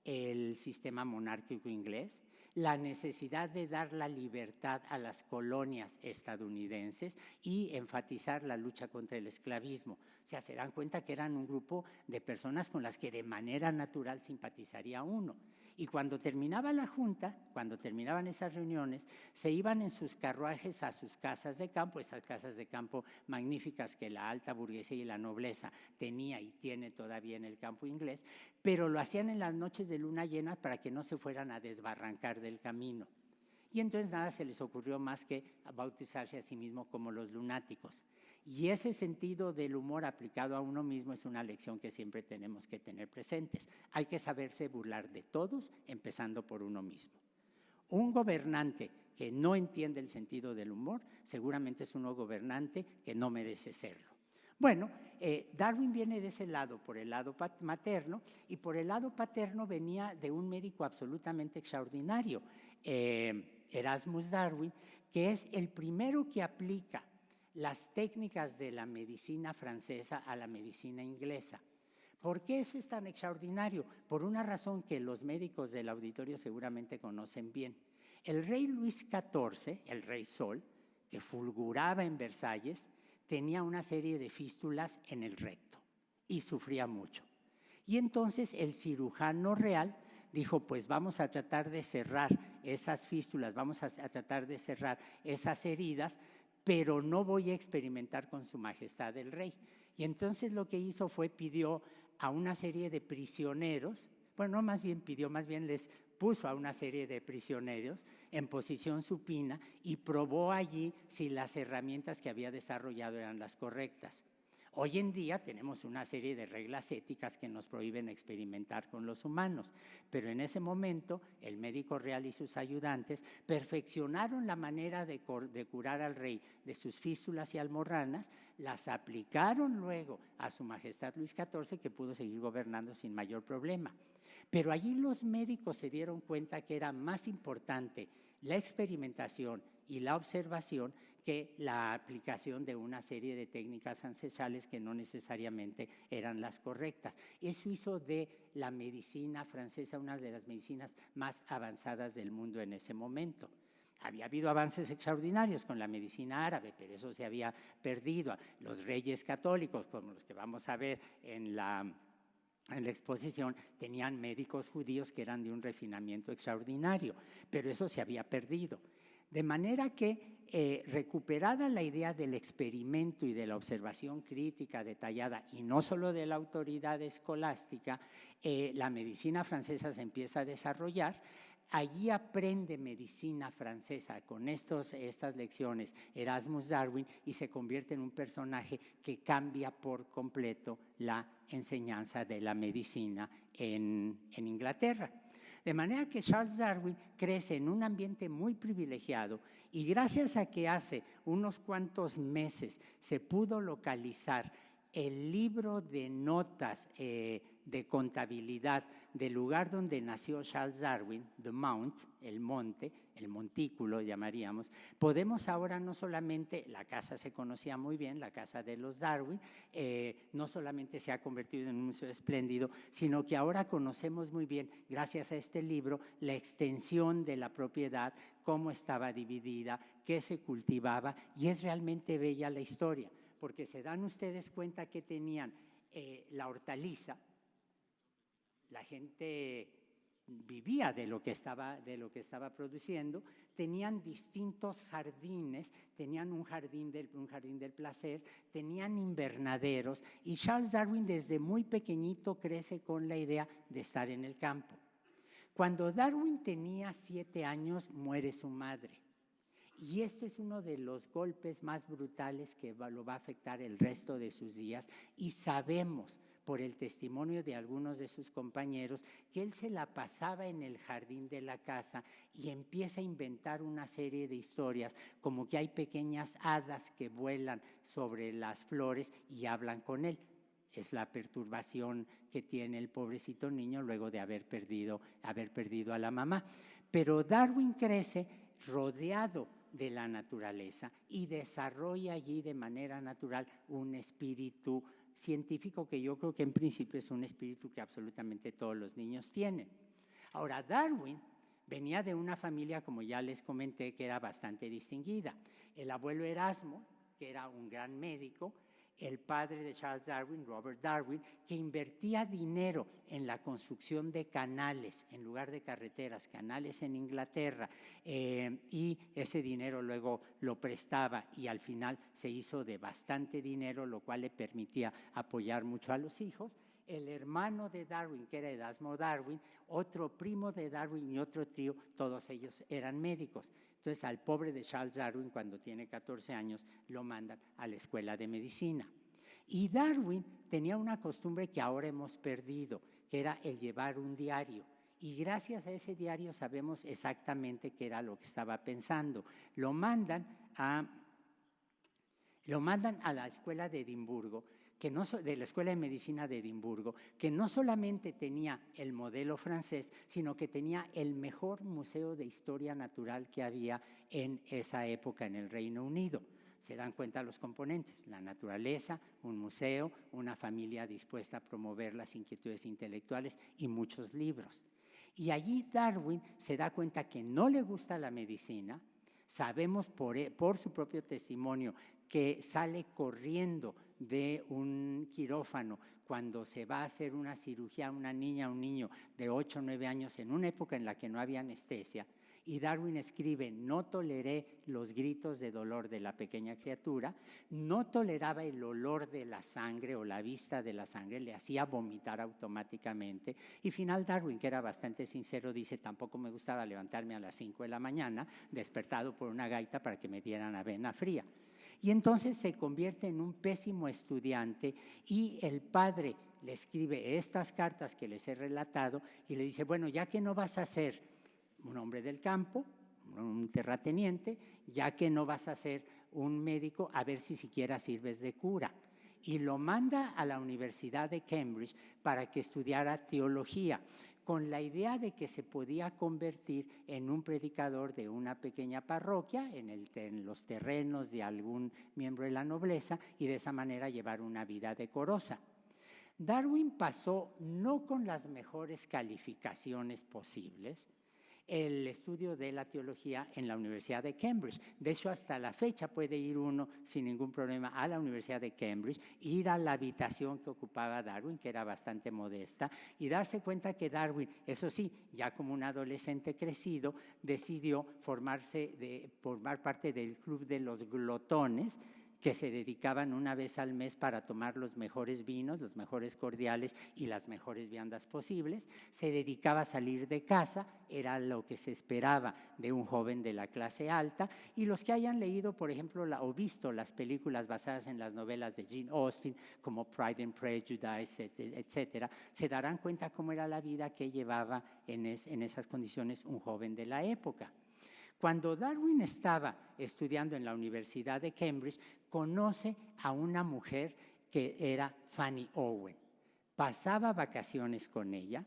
el sistema monárquico inglés, la necesidad de dar la libertad a las colonias estadounidenses y enfatizar la lucha contra el esclavismo. O sea, se dan cuenta que eran un grupo de personas con las que de manera natural simpatizaría uno. Y cuando terminaba la junta, cuando terminaban esas reuniones, se iban en sus carruajes a sus casas de campo, esas casas de campo magníficas que la alta burguesía y la nobleza tenía y tiene todavía en el campo inglés, pero lo hacían en las noches de luna llena para que no se fueran a desbarrancar del camino. Y entonces nada se les ocurrió más que bautizarse a sí mismo como los lunáticos. Y ese sentido del humor aplicado a uno mismo es una lección que siempre tenemos que tener presentes. Hay que saberse burlar de todos, empezando por uno mismo. Un gobernante que no entiende el sentido del humor seguramente es un gobernante que no merece serlo. Bueno, Darwin viene de ese lado, por el lado materno, y por el lado paterno venía de un médico absolutamente extraordinario, Erasmus Darwin, que es el primero que aplica las técnicas de la medicina francesa a la medicina inglesa. ¿Por qué eso es tan extraordinario? Por una razón que los médicos del auditorio seguramente conocen bien. El rey Luis XIV, el rey Sol, que fulguraba en Versalles, tenía una serie de fístulas en el recto y sufría mucho. Y entonces el cirujano real dijo, pues vamos a tratar de cerrar esas fístulas, vamos a tratar de cerrar esas heridas, pero no voy a experimentar con su majestad el rey. Y entonces lo que hizo fue pidió a una serie de prisioneros, bueno, no más bien pidió, más bien les puso a una serie de prisioneros en posición supina y probó allí si las herramientas que había desarrollado eran las correctas. Hoy en día tenemos una serie de reglas éticas que nos prohíben experimentar con los humanos, pero en ese momento el médico real y sus ayudantes perfeccionaron la manera de curar al rey de sus fístulas y almorranas, las aplicaron luego a su majestad Luis XIV, que pudo seguir gobernando sin mayor problema. Pero allí los médicos se dieron cuenta que era más importante la experimentación y la observación que la aplicación de una serie de técnicas ancestrales que no necesariamente eran las correctas. Eso hizo de la medicina francesa una de las medicinas más avanzadas del mundo en ese momento. Había habido avances extraordinarios con la medicina árabe, pero eso se había perdido. Los reyes católicos, como los que vamos a ver en la exposición, tenían médicos judíos que eran de un refinamiento extraordinario, pero eso se había perdido. De manera que, recuperada la idea del experimento y de la observación crítica detallada, y no solo de la autoridad escolástica, la medicina francesa se empieza a desarrollar. Allí aprende medicina francesa con estas lecciones Erasmus Darwin y se convierte en un personaje que cambia por completo la enseñanza de la medicina en Inglaterra. De manera que Charles Darwin crece en un ambiente muy privilegiado y gracias a que hace unos cuantos meses se pudo localizar el libro de notas de contabilidad del lugar donde nació Charles Darwin, The Mount, el monte, el montículo llamaríamos, podemos ahora no solamente, la casa se conocía muy bien, la casa de los Darwin, no solamente se ha convertido en un museo espléndido, sino que ahora conocemos muy bien, gracias a este libro, la extensión de la propiedad, cómo estaba dividida, qué se cultivaba, y es realmente bella la historia, porque se dan ustedes cuenta que tenían la hortaliza, la gente vivía de lo que estaba produciendo, tenían distintos jardines, tenían un jardín del placer, tenían invernaderos, y Charles Darwin desde muy pequeñito crece con la idea de estar en el campo. Cuando Darwin tenía 7 años, muere su madre. Y esto es uno de los golpes más brutales que lo va a afectar el resto de sus días, y sabemos por el testimonio de algunos de sus compañeros que él se la pasaba en el jardín de la casa y empieza a inventar una serie de historias, como que hay pequeñas hadas que vuelan sobre las flores y hablan con él. Es la perturbación que tiene el pobrecito niño luego de haber perdido a la mamá. Pero Darwin crece rodeado de la naturaleza y desarrolla allí de manera natural un espíritu científico que yo creo que en principio es un espíritu que absolutamente todos los niños tienen. Ahora, Darwin venía de una familia, como ya les comenté, que era bastante distinguida. El abuelo Erasmo, que era un gran médico, el padre de Charles Darwin, Robert Darwin, que invertía dinero en la construcción de canales en lugar de carreteras, canales en Inglaterra, y ese dinero luego lo prestaba y al final se hizo de bastante dinero, lo cual le permitía apoyar mucho a los hijos. El hermano de Darwin, que era Erasmo Darwin, otro primo de Darwin y otro tío, todos ellos eran médicos. Entonces al pobre de Charles Darwin, cuando tiene 14 años, lo mandan a la escuela de medicina. Y Darwin tenía una costumbre que ahora hemos perdido, que era el llevar un diario. Y gracias a ese diario sabemos exactamente qué era lo que estaba pensando. Lo mandan a la escuela de Edimburgo, de la Escuela de Medicina de Edimburgo, que no solamente tenía el modelo francés, sino que tenía el mejor museo de historia natural que había en esa época en el Reino Unido. Se dan cuenta los componentes: la naturaleza, un museo, una familia dispuesta a promover las inquietudes intelectuales y muchos libros. Y allí Darwin se da cuenta que no le gusta la medicina. Sabemos por su propio testimonio que sale corriendo de un quirófano cuando se va a hacer una cirugía a una niña o un niño de 8 o 9 años en una época en la que no había anestesia. Y Darwin escribe: no toleré los gritos de dolor de la pequeña criatura, no toleraba el olor de la sangre o la vista de la sangre, le hacía vomitar automáticamente. Y final Darwin, que era bastante sincero, dice: tampoco me gustaba levantarme a las 5 de la mañana, despertado por una gaita para que me dieran avena fría. Y entonces se convierte en un pésimo estudiante y el padre le escribe estas cartas que les he relatado y le dice: bueno, ya que no vas a ser un hombre del campo, un terrateniente, ya que no vas a ser un médico, a ver si siquiera sirves de cura. Y lo manda a la Universidad de Cambridge para que estudiara teología, con la idea de que se podía convertir en un predicador de una pequeña parroquia en los terrenos de algún miembro de la nobleza y de esa manera llevar una vida decorosa. Darwin pasó no con las mejores calificaciones posibles el estudio de la teología en la Universidad de Cambridge. De hecho, hasta la fecha puede ir uno sin ningún problema a la Universidad de Cambridge, ir a la habitación que ocupaba Darwin, que era bastante modesta, y darse cuenta que Darwin, eso sí, ya como un adolescente crecido, decidió formar parte del club de los glotones, que se dedicaban una vez al mes para tomar los mejores vinos, los mejores cordiales y las mejores viandas posibles. Se dedicaba a salir de casa, era lo que se esperaba de un joven de la clase alta. Y los que hayan leído, por ejemplo, o visto las películas basadas en las novelas de Jane Austen, como Pride and Prejudice, etcétera, se darán cuenta cómo era la vida que llevaba en esas condiciones un joven de la época. Cuando Darwin estaba estudiando en la Universidad de Cambridge, conoce a una mujer que era Fanny Owen. Pasaba vacaciones con ella,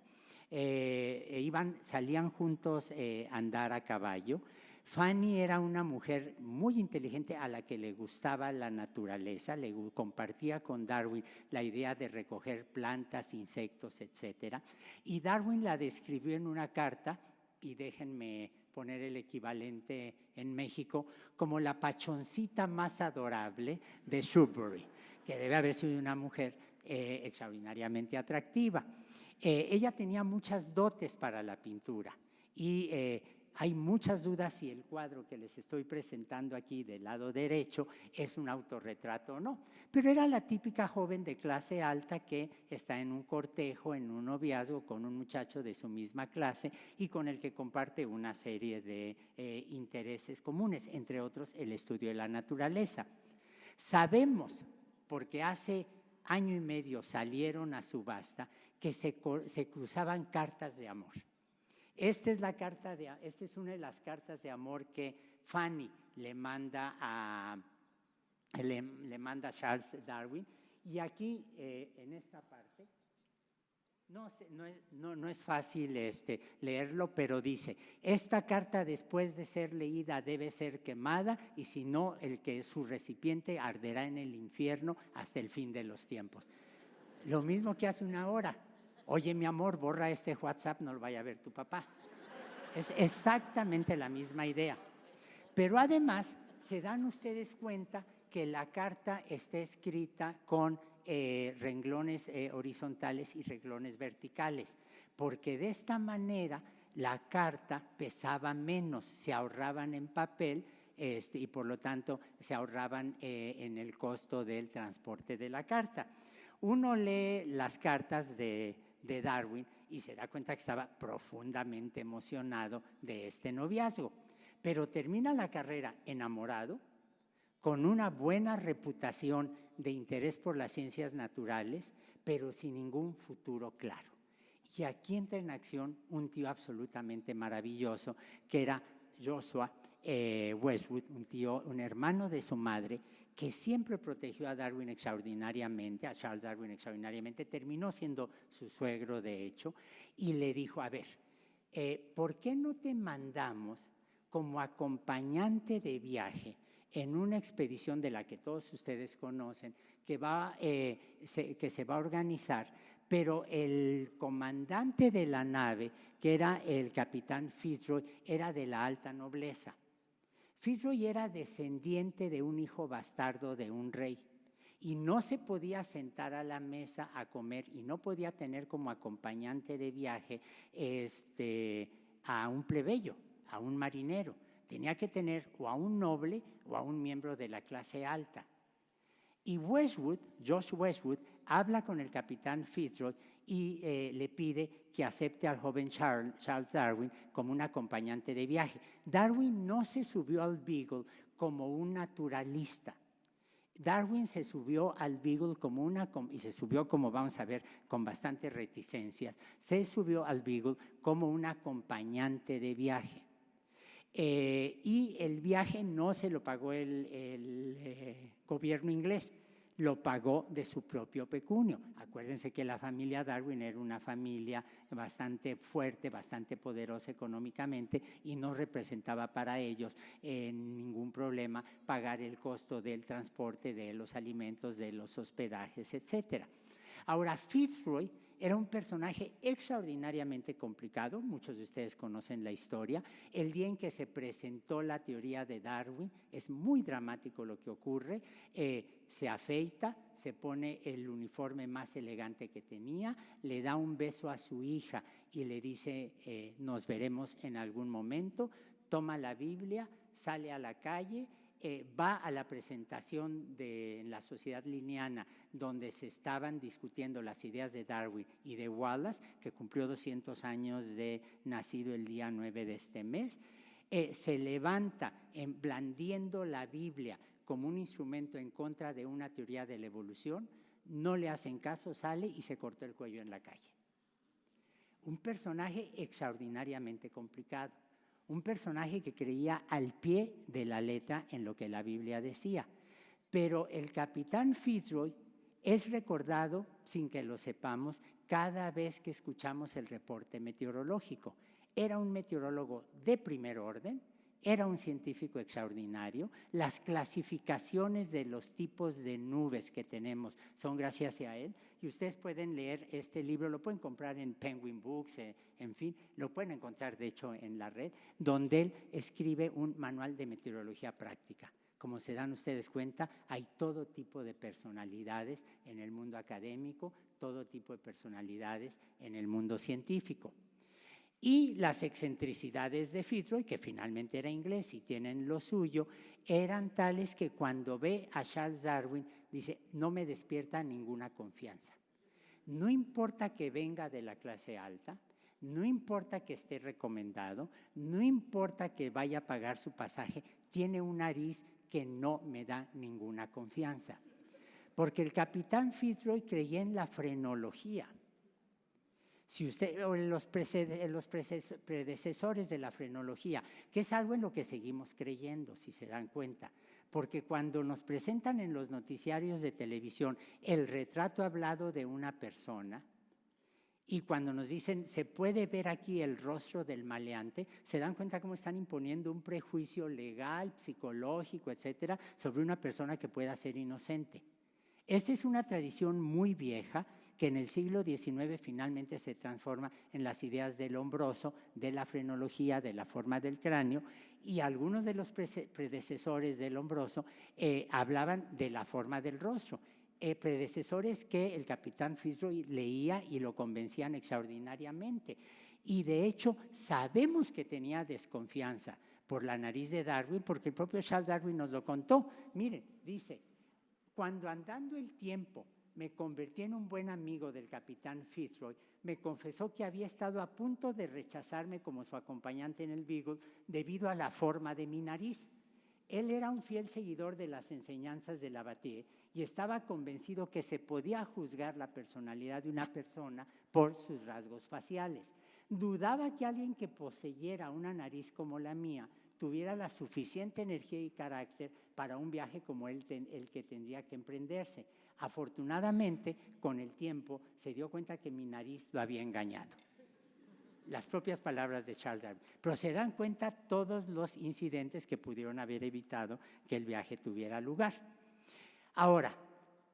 salían juntos a andar a caballo. Fanny era una mujer muy inteligente a la que le gustaba la naturaleza, compartía con Darwin la idea de recoger plantas, insectos, etcétera. Y Darwin la describió en una carta, y déjenme poner el equivalente en México, como la pachoncita más adorable de Shrewsbury, que debe haber sido una mujer extraordinariamente atractiva. Ella tenía muchas dotes para la pintura y hay muchas dudas si el cuadro que les estoy presentando aquí del lado derecho es un autorretrato o no, pero era la típica joven de clase alta que está en un cortejo, en un noviazgo con un muchacho de su misma clase y con el que comparte una serie de intereses comunes, entre otros el estudio de la naturaleza. Sabemos, porque hace año y medio salieron a subasta, que se cruzaban cartas de amor. Esta es una de las cartas de amor que Fanny le manda a Charles Darwin. Y aquí, en esta parte, no es fácil leerlo, pero dice: esta carta, después de ser leída, debe ser quemada, y si no, su recipiente arderá en el infierno hasta el fin de los tiempos. Lo mismo que hace una hora. Oye, mi amor, borra este WhatsApp, no lo vaya a ver tu papá. Es exactamente la misma idea. Pero además, se dan ustedes cuenta que la carta está escrita con renglones horizontales y renglones verticales, porque de esta manera la carta pesaba menos, se ahorraban en papel y por lo tanto se ahorraban en el costo del transporte de la carta. Uno lee las cartas de Darwin y se da cuenta que estaba profundamente emocionado de este noviazgo, pero termina la carrera enamorado, con una buena reputación de interés por las ciencias naturales, pero sin ningún futuro claro. Y aquí entra en acción un tío absolutamente maravilloso, que era Joshua Westwood, un hermano de su madre, que siempre protegió a Darwin extraordinariamente, a Charles Darwin extraordinariamente, terminó siendo su suegro de hecho, y le dijo: a ver, ¿por qué no te mandamos como acompañante de viaje en una expedición de la que todos ustedes conocen, que se va a organizar, pero el comandante de la nave, que era el capitán Fitzroy, era de la alta nobleza? Fitzroy era descendiente de un hijo bastardo de un rey y no se podía sentar a la mesa a comer y no podía tener como acompañante de viaje a un plebeyo, a un marinero. Tenía que tener o a un noble o a un miembro de la clase alta. Y Josh Westwood, habla con el capitán Fitzroy y le pide que acepte al joven Charles Darwin como un acompañante de viaje. Darwin no se subió al Beagle como un naturalista. Darwin se subió al Beagle y se subió, como vamos a ver, con bastante reticencias. Se subió al Beagle como un acompañante de viaje. Y el viaje no se lo pagó el gobierno inglés, lo pagó de su propio pecunio. Acuérdense que la familia Darwin era una familia bastante fuerte, bastante poderosa económicamente y no representaba para ellos ningún problema pagar el costo del transporte, de los alimentos, de los hospedajes, etc. Ahora, Fitzroy era un personaje extraordinariamente complicado, muchos de ustedes conocen la historia. El día en que se presentó la teoría de Darwin, es muy dramático lo que ocurre, se afeita, se pone el uniforme más elegante que tenía, le da un beso a su hija y le dice, nos veremos en algún momento, toma la Biblia, sale a la calle, va a la presentación en la Sociedad Linneana, donde se estaban discutiendo las ideas de Darwin y de Wallace, que cumplió 200 años de nacido el día 9 de este mes. Se levanta blandiendo la Biblia como un instrumento en contra de una teoría de la evolución, no le hacen caso, sale y se cortó el cuello en la calle. Un personaje extraordinariamente complicado. Un personaje que creía al pie de la letra en lo que la Biblia decía. Pero el capitán Fitzroy es recordado, sin que lo sepamos, cada vez que escuchamos el reporte meteorológico. Era un meteorólogo de primer orden, era un científico extraordinario. Las clasificaciones de los tipos de nubes que tenemos son gracias a él. Y ustedes pueden leer este libro, lo pueden comprar en Penguin Books, en fin, lo pueden encontrar de hecho en la red, donde él escribe un manual de meteorología práctica. Como se dan ustedes cuenta, hay todo tipo de personalidades en el mundo académico, todo tipo de personalidades en el mundo científico. Y las excentricidades de Fitzroy, que finalmente era inglés y tienen lo suyo, eran tales que cuando ve a Charles Darwin dice, no me despierta ninguna confianza. No importa que venga de la clase alta, no importa que esté recomendado, no importa que vaya a pagar su pasaje, tiene un nariz que no me da ninguna confianza. Porque el capitán Fitzroy creía en la frenología. Si usted, o los predecesores de la frenología, que es algo en lo que seguimos creyendo, si se dan cuenta, porque cuando nos presentan en los noticiarios de televisión el retrato hablado de una persona, y cuando nos dicen, se puede ver aquí el rostro del maleante, se dan cuenta cómo están imponiendo un prejuicio legal, psicológico, etcétera, sobre una persona que pueda ser inocente. Esta es una tradición muy vieja que en el siglo XIX finalmente se transforma en las ideas del Lombroso, de la frenología, de la forma del cráneo, y algunos de los predecesores del Lombroso hablaban de la forma del rostro. Predecesores que el capitán Fitzroy leía y lo convencían extraordinariamente. Y de hecho sabemos que tenía desconfianza por la nariz de Darwin, porque el propio Charles Darwin nos lo contó. Miren, dice, cuando andando el tiempo me convertí en un buen amigo del capitán Fitzroy, me confesó que había estado a punto de rechazarme como su acompañante en el Beagle debido a la forma de mi nariz. Él era un fiel seguidor de las enseñanzas de Lavater y estaba convencido que se podía juzgar la personalidad de una persona por sus rasgos faciales. Dudaba que alguien que poseyera una nariz como la mía tuviera la suficiente energía y carácter para un viaje como el que tendría que emprenderse. Afortunadamente, con el tiempo, se dio cuenta que mi nariz lo había engañado. Las propias palabras de Charles Darwin. Pero se dan cuenta todos los incidentes que pudieron haber evitado que el viaje tuviera lugar. Ahora,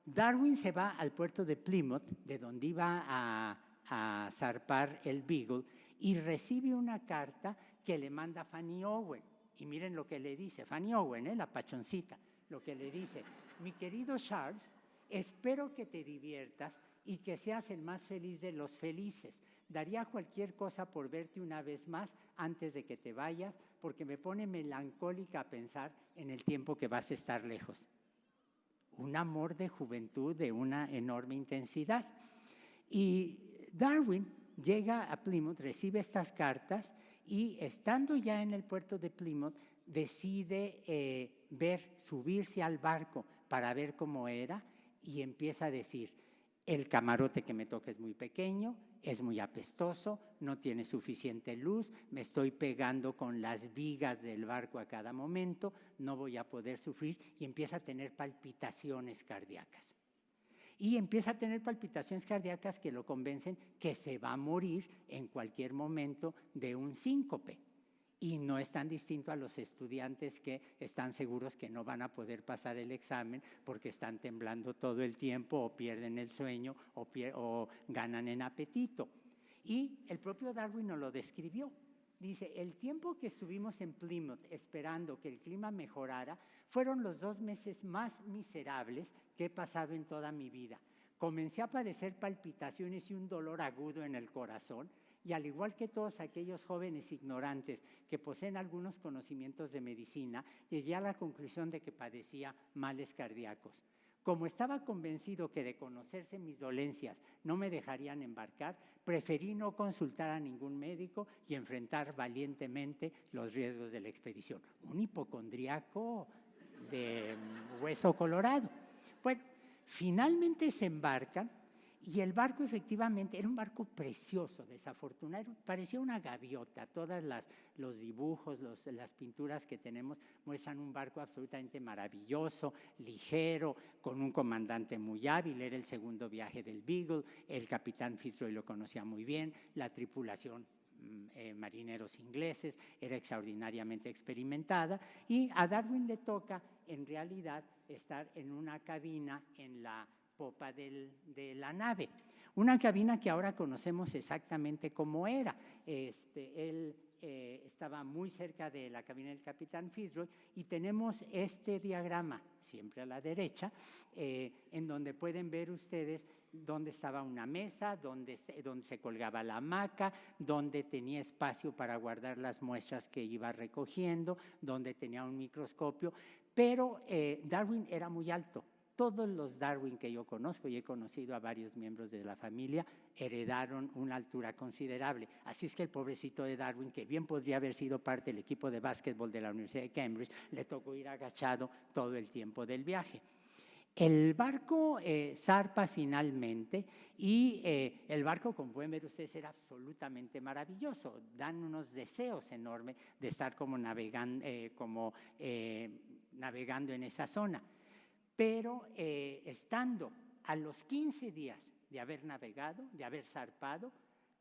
Darwin se va al puerto de Plymouth, de donde iba a zarpar el Beagle, y recibe una carta que le manda Fanny Owen. Y miren lo que le dice, Fanny Owen, la pachoncita, lo que le dice, mi querido Charles, espero que te diviertas y que seas el más feliz de los felices. Daría cualquier cosa por verte una vez más antes de que te vayas, porque me pone melancólica pensar en el tiempo que vas a estar lejos. Un amor de juventud de una enorme intensidad. Y Darwin llega a Plymouth, recibe estas cartas y estando ya en el puerto de Plymouth decide subirse al barco para ver cómo era y empieza a decir, el camarote que me toca es muy pequeño, es muy apestoso, no tiene suficiente luz, me estoy pegando con las vigas del barco a cada momento, no voy a poder sufrir, y empieza a tener palpitaciones cardíacas. Y empieza a tener palpitaciones cardíacas que lo convencen que se va a morir en cualquier momento de un síncope. Y no es tan distinto a los estudiantes que están seguros que no van a poder pasar el examen porque están temblando todo el tiempo o pierden el sueño o ganan en apetito. Y el propio Darwin nos lo describió. Dice, el tiempo que estuvimos en Plymouth esperando que el clima mejorara fueron los 2 meses más miserables que he pasado en toda mi vida. Comencé a padecer palpitaciones y un dolor agudo en el corazón, y al igual que todos aquellos jóvenes ignorantes que poseen algunos conocimientos de medicina, llegué a la conclusión de que padecía males cardíacos. Como estaba convencido que de conocerse mis dolencias no me dejarían embarcar, preferí no consultar a ningún médico y enfrentar valientemente los riesgos de la expedición. Un hipocondríaco de hueso colorado. Bueno, finalmente se embarcan. Y el barco efectivamente era un barco precioso, desafortunado, parecía una gaviota. Todos los dibujos, las pinturas que tenemos muestran un barco absolutamente maravilloso, ligero, con un comandante muy hábil. Era el segundo viaje del Beagle, el capitán Fitzroy lo conocía muy bien, la tripulación, marineros ingleses, era extraordinariamente experimentada, y a Darwin le toca en realidad estar en una cabina en la popa de la nave, una cabina que ahora conocemos exactamente cómo era. Él estaba muy cerca de la cabina del capitán Fitzroy, y tenemos este diagrama, siempre a la derecha, en donde pueden ver ustedes dónde estaba una mesa, dónde se colgaba la hamaca, dónde tenía espacio para guardar las muestras que iba recogiendo, dónde tenía un microscopio, pero Darwin era muy alto. Todos los Darwin que yo conozco, y he conocido a varios miembros de la familia, heredaron una altura considerable. Así es que el pobrecito de Darwin, que bien podría haber sido parte del equipo de básquetbol de la Universidad de Cambridge, le tocó ir agachado todo el tiempo del viaje. El barco zarpa finalmente, y el barco, como pueden ver ustedes, era absolutamente maravilloso. Dan unos deseos enormes de estar como navegando en esa zona. Pero estando a los 15 días de haber navegado, de haber zarpado,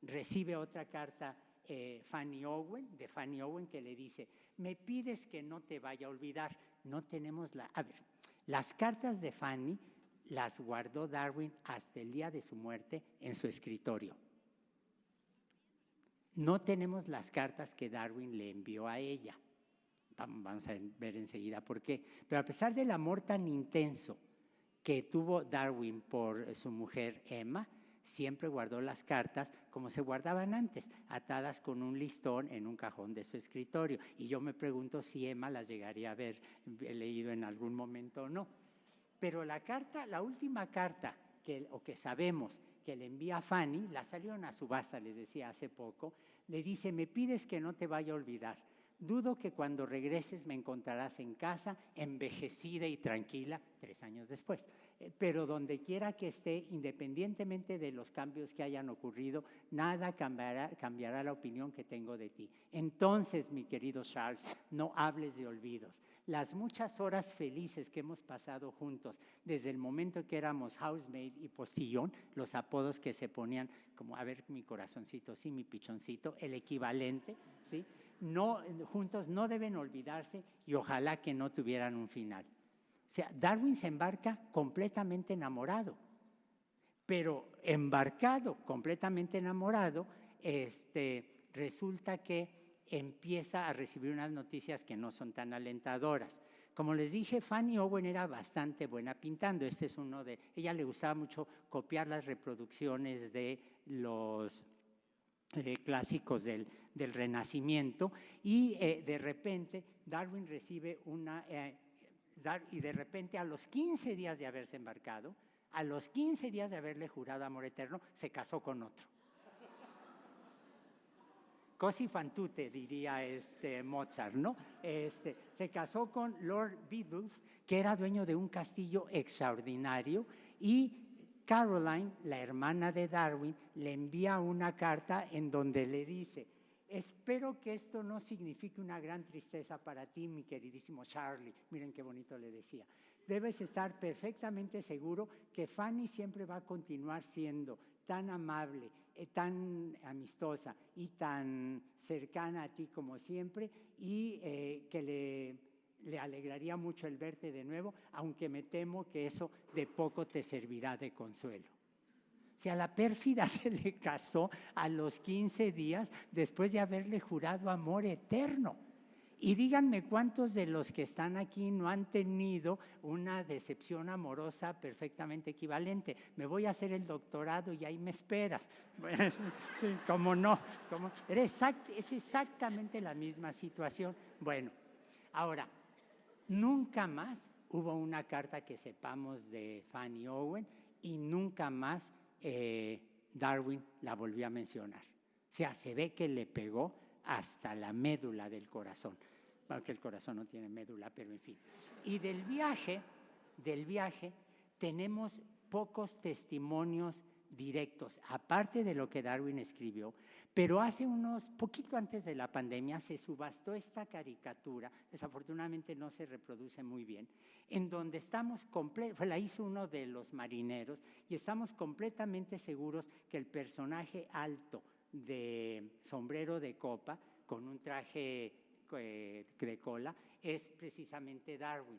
recibe otra carta de Fanny Owen, que le dice, me pides que no te vaya a olvidar. No tenemos las cartas de Fanny las guardó Darwin hasta el día de su muerte en su escritorio. No tenemos las cartas que Darwin le envió a ella. Vamos a ver enseguida por qué. Pero a pesar del amor tan intenso que tuvo Darwin por su mujer Emma, siempre guardó las cartas como se guardaban antes, atadas con un listón en un cajón de su escritorio. Y yo me pregunto si Emma las llegaría a haber leído en algún momento o no. Pero la última carta que sabemos que le envía a Fanny, la salieron a subasta, les decía hace poco, le dice, me pides que no te vaya a olvidar. Dudo que cuando regreses me encontrarás en casa, envejecida y tranquila, 3 años después. Pero donde quiera que esté, independientemente de los cambios que hayan ocurrido, nada cambiará la opinión que tengo de ti. Entonces, mi querido Charles, no hables de olvidos. Las muchas horas felices que hemos pasado juntos, desde el momento que éramos housemaid y postillón, los apodos que se ponían, como, a ver, mi corazoncito, sí, mi pichoncito, el equivalente, ¿sí? No, juntos no deben olvidarse, y ojalá que no tuvieran un final. O sea, Darwin se embarca completamente enamorado, pero embarcado, completamente enamorado, resulta que empieza a recibir unas noticias que no son tan alentadoras. Como les dije, Fanny Owen era bastante buena pintando. Ella le gustaba mucho copiar las reproducciones de los clásicos del Renacimiento, y de repente Darwin recibe y de repente a los 15 días de haberse embarcado, a los 15 días de haberle jurado amor eterno, se casó con otro. Cosi fan tutte, diría Mozart, ¿no? Se casó con Lord Biddulph, que era dueño de un castillo extraordinario, y Caroline, la hermana de Darwin, le envía una carta en donde le dice: espero que esto no signifique una gran tristeza para ti, mi queridísimo Charlie. Miren qué bonito le decía. Debes estar perfectamente seguro que Fanny siempre va a continuar siendo tan amable, tan amistosa y tan cercana a ti como siempre, y que le alegraría mucho el verte de nuevo, aunque me temo que eso de poco te servirá de consuelo. O sea, la pérfida se le casó a los 15 días después de haberle jurado amor eterno. Y díganme cuántos de los que están aquí no han tenido una decepción amorosa perfectamente equivalente. Me voy a hacer el doctorado y ahí me esperas. Sí, cómo no. Es exactamente la misma situación. Bueno, ahora, nunca más hubo una carta que sepamos de Fanny Owen y nunca más Darwin la volvió a mencionar. O sea, se ve que le pegó hasta la médula del corazón. Bueno, que el corazón no tiene médula, pero en fin. Y del viaje tenemos pocos testimonios directos, aparte de lo que Darwin escribió, pero hace poquito antes de la pandemia se subastó esta caricatura, desafortunadamente no se reproduce muy bien, en donde la hizo uno de los marineros y estamos completamente seguros que el personaje alto de sombrero de copa con un traje de cola es precisamente Darwin,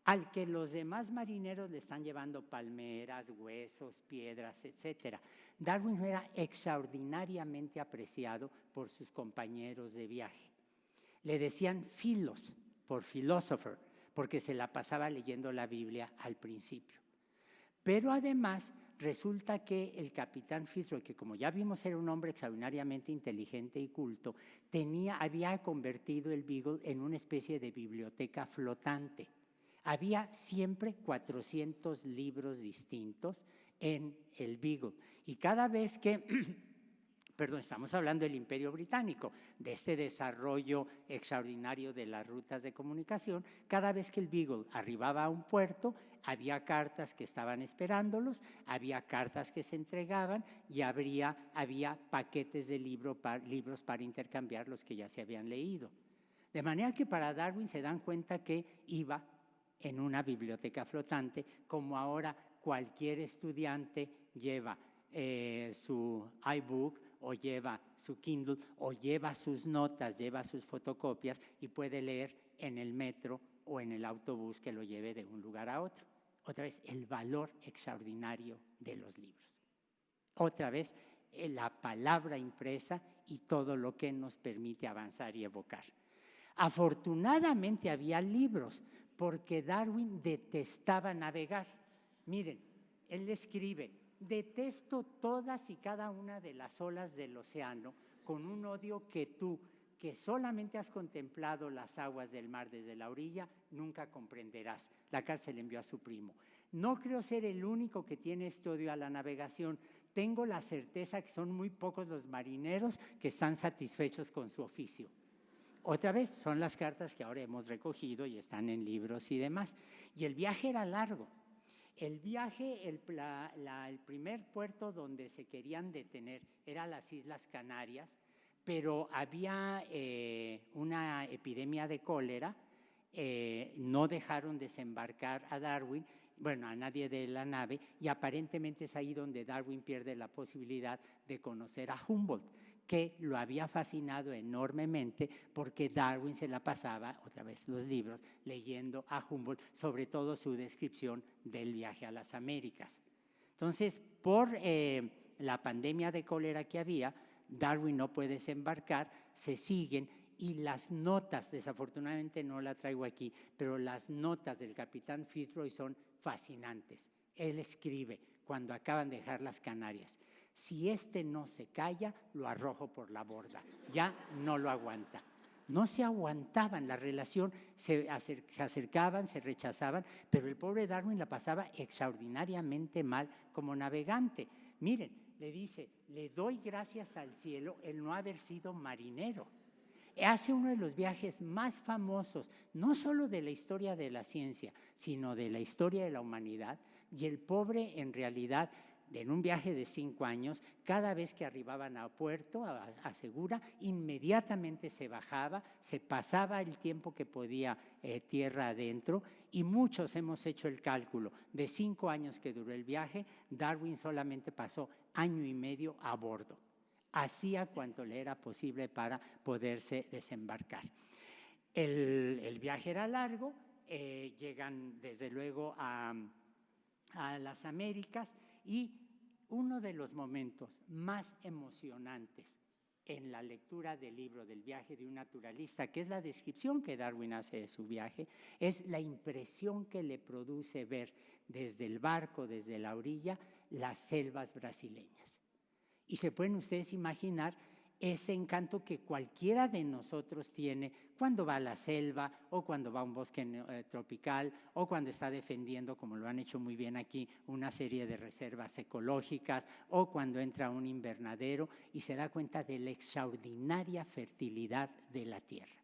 al que los demás marineros le están llevando palmeras, huesos, piedras, etc. Darwin era extraordinariamente apreciado por sus compañeros de viaje. Le decían philos, por philosopher, porque se la pasaba leyendo la Biblia al principio. Pero además resulta que el capitán Fitzroy, que como ya vimos era un hombre extraordinariamente inteligente y culto, había convertido el Beagle en una especie de biblioteca flotante. Había siempre 400 libros distintos en el Beagle. Y cada vez que, estamos hablando del Imperio Británico, de este desarrollo extraordinario de las rutas de comunicación, cada vez que el Beagle arribaba a un puerto, había cartas que estaban esperándolos, había cartas que se entregaban y había paquetes de libros para intercambiar los que ya se habían leído. De manera que para Darwin se dan cuenta que iba en una biblioteca flotante, como ahora cualquier estudiante lleva su iBook o lleva su Kindle o lleva sus notas, lleva sus fotocopias y puede leer en el metro o en el autobús que lo lleve de un lugar a otro. Otra vez, el valor extraordinario de los libros. Otra vez, la palabra impresa y todo lo que nos permite avanzar y evocar. Afortunadamente había libros, porque Darwin detestaba navegar. Miren, él escribe: detesto todas y cada una de las olas del océano con un odio que tú, que solamente has contemplado las aguas del mar desde la orilla, nunca comprenderás. La carta se le envió a su primo. No creo ser el único que tiene este odio a la navegación. Tengo la certeza que son muy pocos los marineros que están satisfechos con su oficio. Otra vez, son las cartas que ahora hemos recogido y están en libros y demás. Y el viaje era largo. El viaje, el primer puerto donde se querían detener era las Islas Canarias, pero había una epidemia de cólera, no dejaron desembarcar a Darwin, a nadie de la nave, y aparentemente es ahí donde Darwin pierde la posibilidad de conocer a Humboldt, que lo había fascinado enormemente porque Darwin se la pasaba, otra vez los libros, leyendo a Humboldt, sobre todo su descripción del viaje a las Américas. Entonces, por la pandemia de cólera que había, Darwin no puede desembarcar, se siguen, y las notas, desafortunadamente no la traigo aquí, pero las notas del capitán Fitzroy son fascinantes. Él escribe, cuando acaban de dejar las Canarias: si este no se calla, lo arrojo por la borda. Ya no lo aguanta. No se aguantaban, la relación, se acercaban, se rechazaban, pero el pobre Darwin la pasaba extraordinariamente mal como navegante. Miren, le dice: le doy gracias al cielo el no haber sido marinero. hace uno de los viajes más famosos, no solo de la historia de la ciencia, sino de la historia de la humanidad, y el pobre en realidad, en un viaje de 5 años, cada vez que arribaban a puerto, a Segura, inmediatamente se bajaba, se pasaba el tiempo que podía tierra adentro, y muchos hemos hecho el cálculo. De 5 años que duró el viaje, Darwin solamente pasó 1 año y medio a bordo. Hacía cuanto le era posible para poderse desembarcar. El viaje era largo, llegan desde luego a las Américas, y uno de los momentos más emocionantes en la lectura del libro del viaje de un naturalista, que es la descripción que Darwin hace de su viaje, es la impresión que le produce ver desde el barco, desde la orilla, las selvas brasileñas. Y se pueden ustedes imaginar ese encanto que cualquiera de nosotros tiene cuando va a la selva, o cuando va a un bosque tropical, o cuando está defendiendo, como lo han hecho muy bien aquí, una serie de reservas ecológicas, o cuando entra a un invernadero y se da cuenta de la extraordinaria fertilidad de la tierra.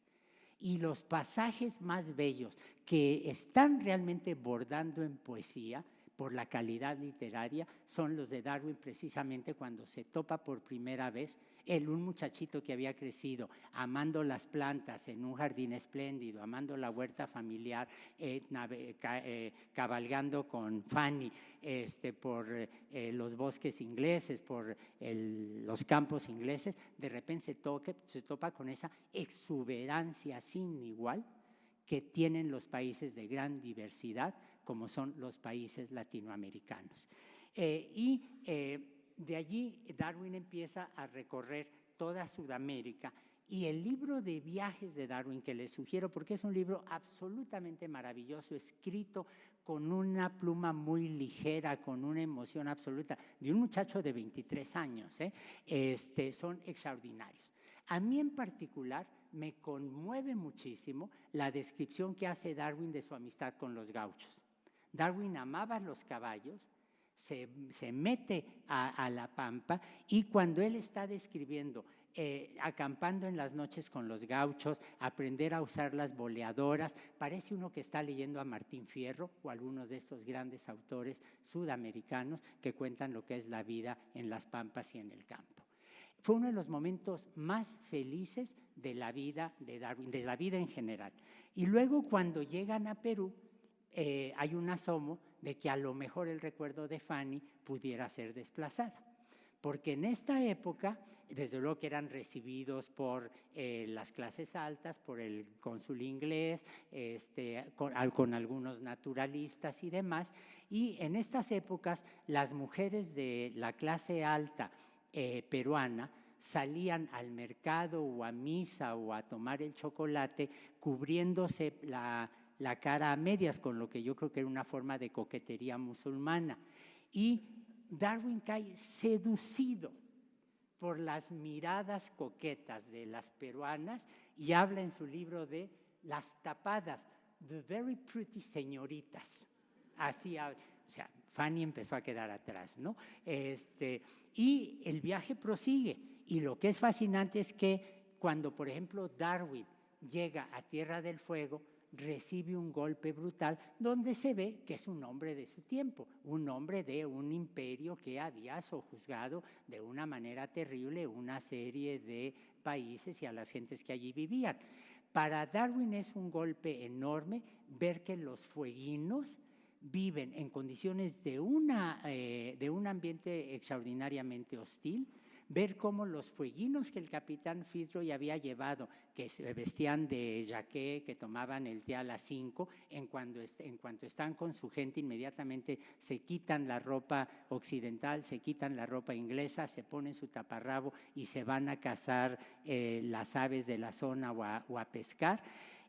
Y los pasajes más bellos que están realmente bordando en poesía por la calidad literaria son los de Darwin, precisamente cuando se topa por primera vez un muchachito que había crecido amando las plantas en un jardín espléndido, amando la huerta familiar, cabalgando con Fanny por los bosques ingleses, por los campos ingleses. De repente se topa con esa exuberancia sin igual que tienen los países de gran diversidad, como son los países latinoamericanos. De allí Darwin empieza a recorrer toda Sudamérica, y el libro de viajes de Darwin, que les sugiero porque es un libro absolutamente maravilloso, escrito con una pluma muy ligera, con una emoción absoluta, de un muchacho de 23 años, son extraordinarios. A mí en particular me conmueve muchísimo la descripción que hace Darwin de su amistad con los gauchos. Darwin amaba los caballos, se mete a la pampa, y cuando él está describiendo acampando en las noches con los gauchos, aprender a usar las boleadoras, parece uno que está leyendo a Martín Fierro o algunos de estos grandes autores sudamericanos que cuentan lo que es la vida en las pampas y en el campo. Fue uno de los momentos más felices de la vida de Darwin, de la vida en general. Y luego cuando llegan a Perú, hay un asomo de que a lo mejor el recuerdo de Fanny pudiera ser desplazada, porque en esta época, desde luego que eran recibidos por las clases altas, por el cónsul inglés, con algunos naturalistas y demás, y en estas épocas las mujeres de la clase alta peruana salían al mercado o a misa o a tomar el chocolate cubriéndose la cara a medias, con lo que yo creo que era una forma de coquetería musulmana. Y Darwin cae seducido por las miradas coquetas de las peruanas y habla en su libro de las tapadas, the very pretty señoritas. Así habla. O sea, Fanny empezó a quedar atrás, ¿no? Y el viaje prosigue. Y lo que es fascinante es que cuando, por ejemplo, Darwin llega a Tierra del Fuego, recibe un golpe brutal donde se ve que es un hombre de su tiempo, un hombre de un imperio que había sojuzgado de una manera terrible una serie de países y a las gentes que allí vivían. Para Darwin es un golpe enorme ver que los fueguinos viven en condiciones de un ambiente extraordinariamente hostil, ver cómo los fueguinos que el capitán Fitzroy había llevado, que se vestían de jaqué, que tomaban el té a las 5, en cuanto están con su gente inmediatamente se quitan la ropa occidental, se quitan la ropa inglesa, se ponen su taparrabo y se van a cazar las aves de la zona o a pescar.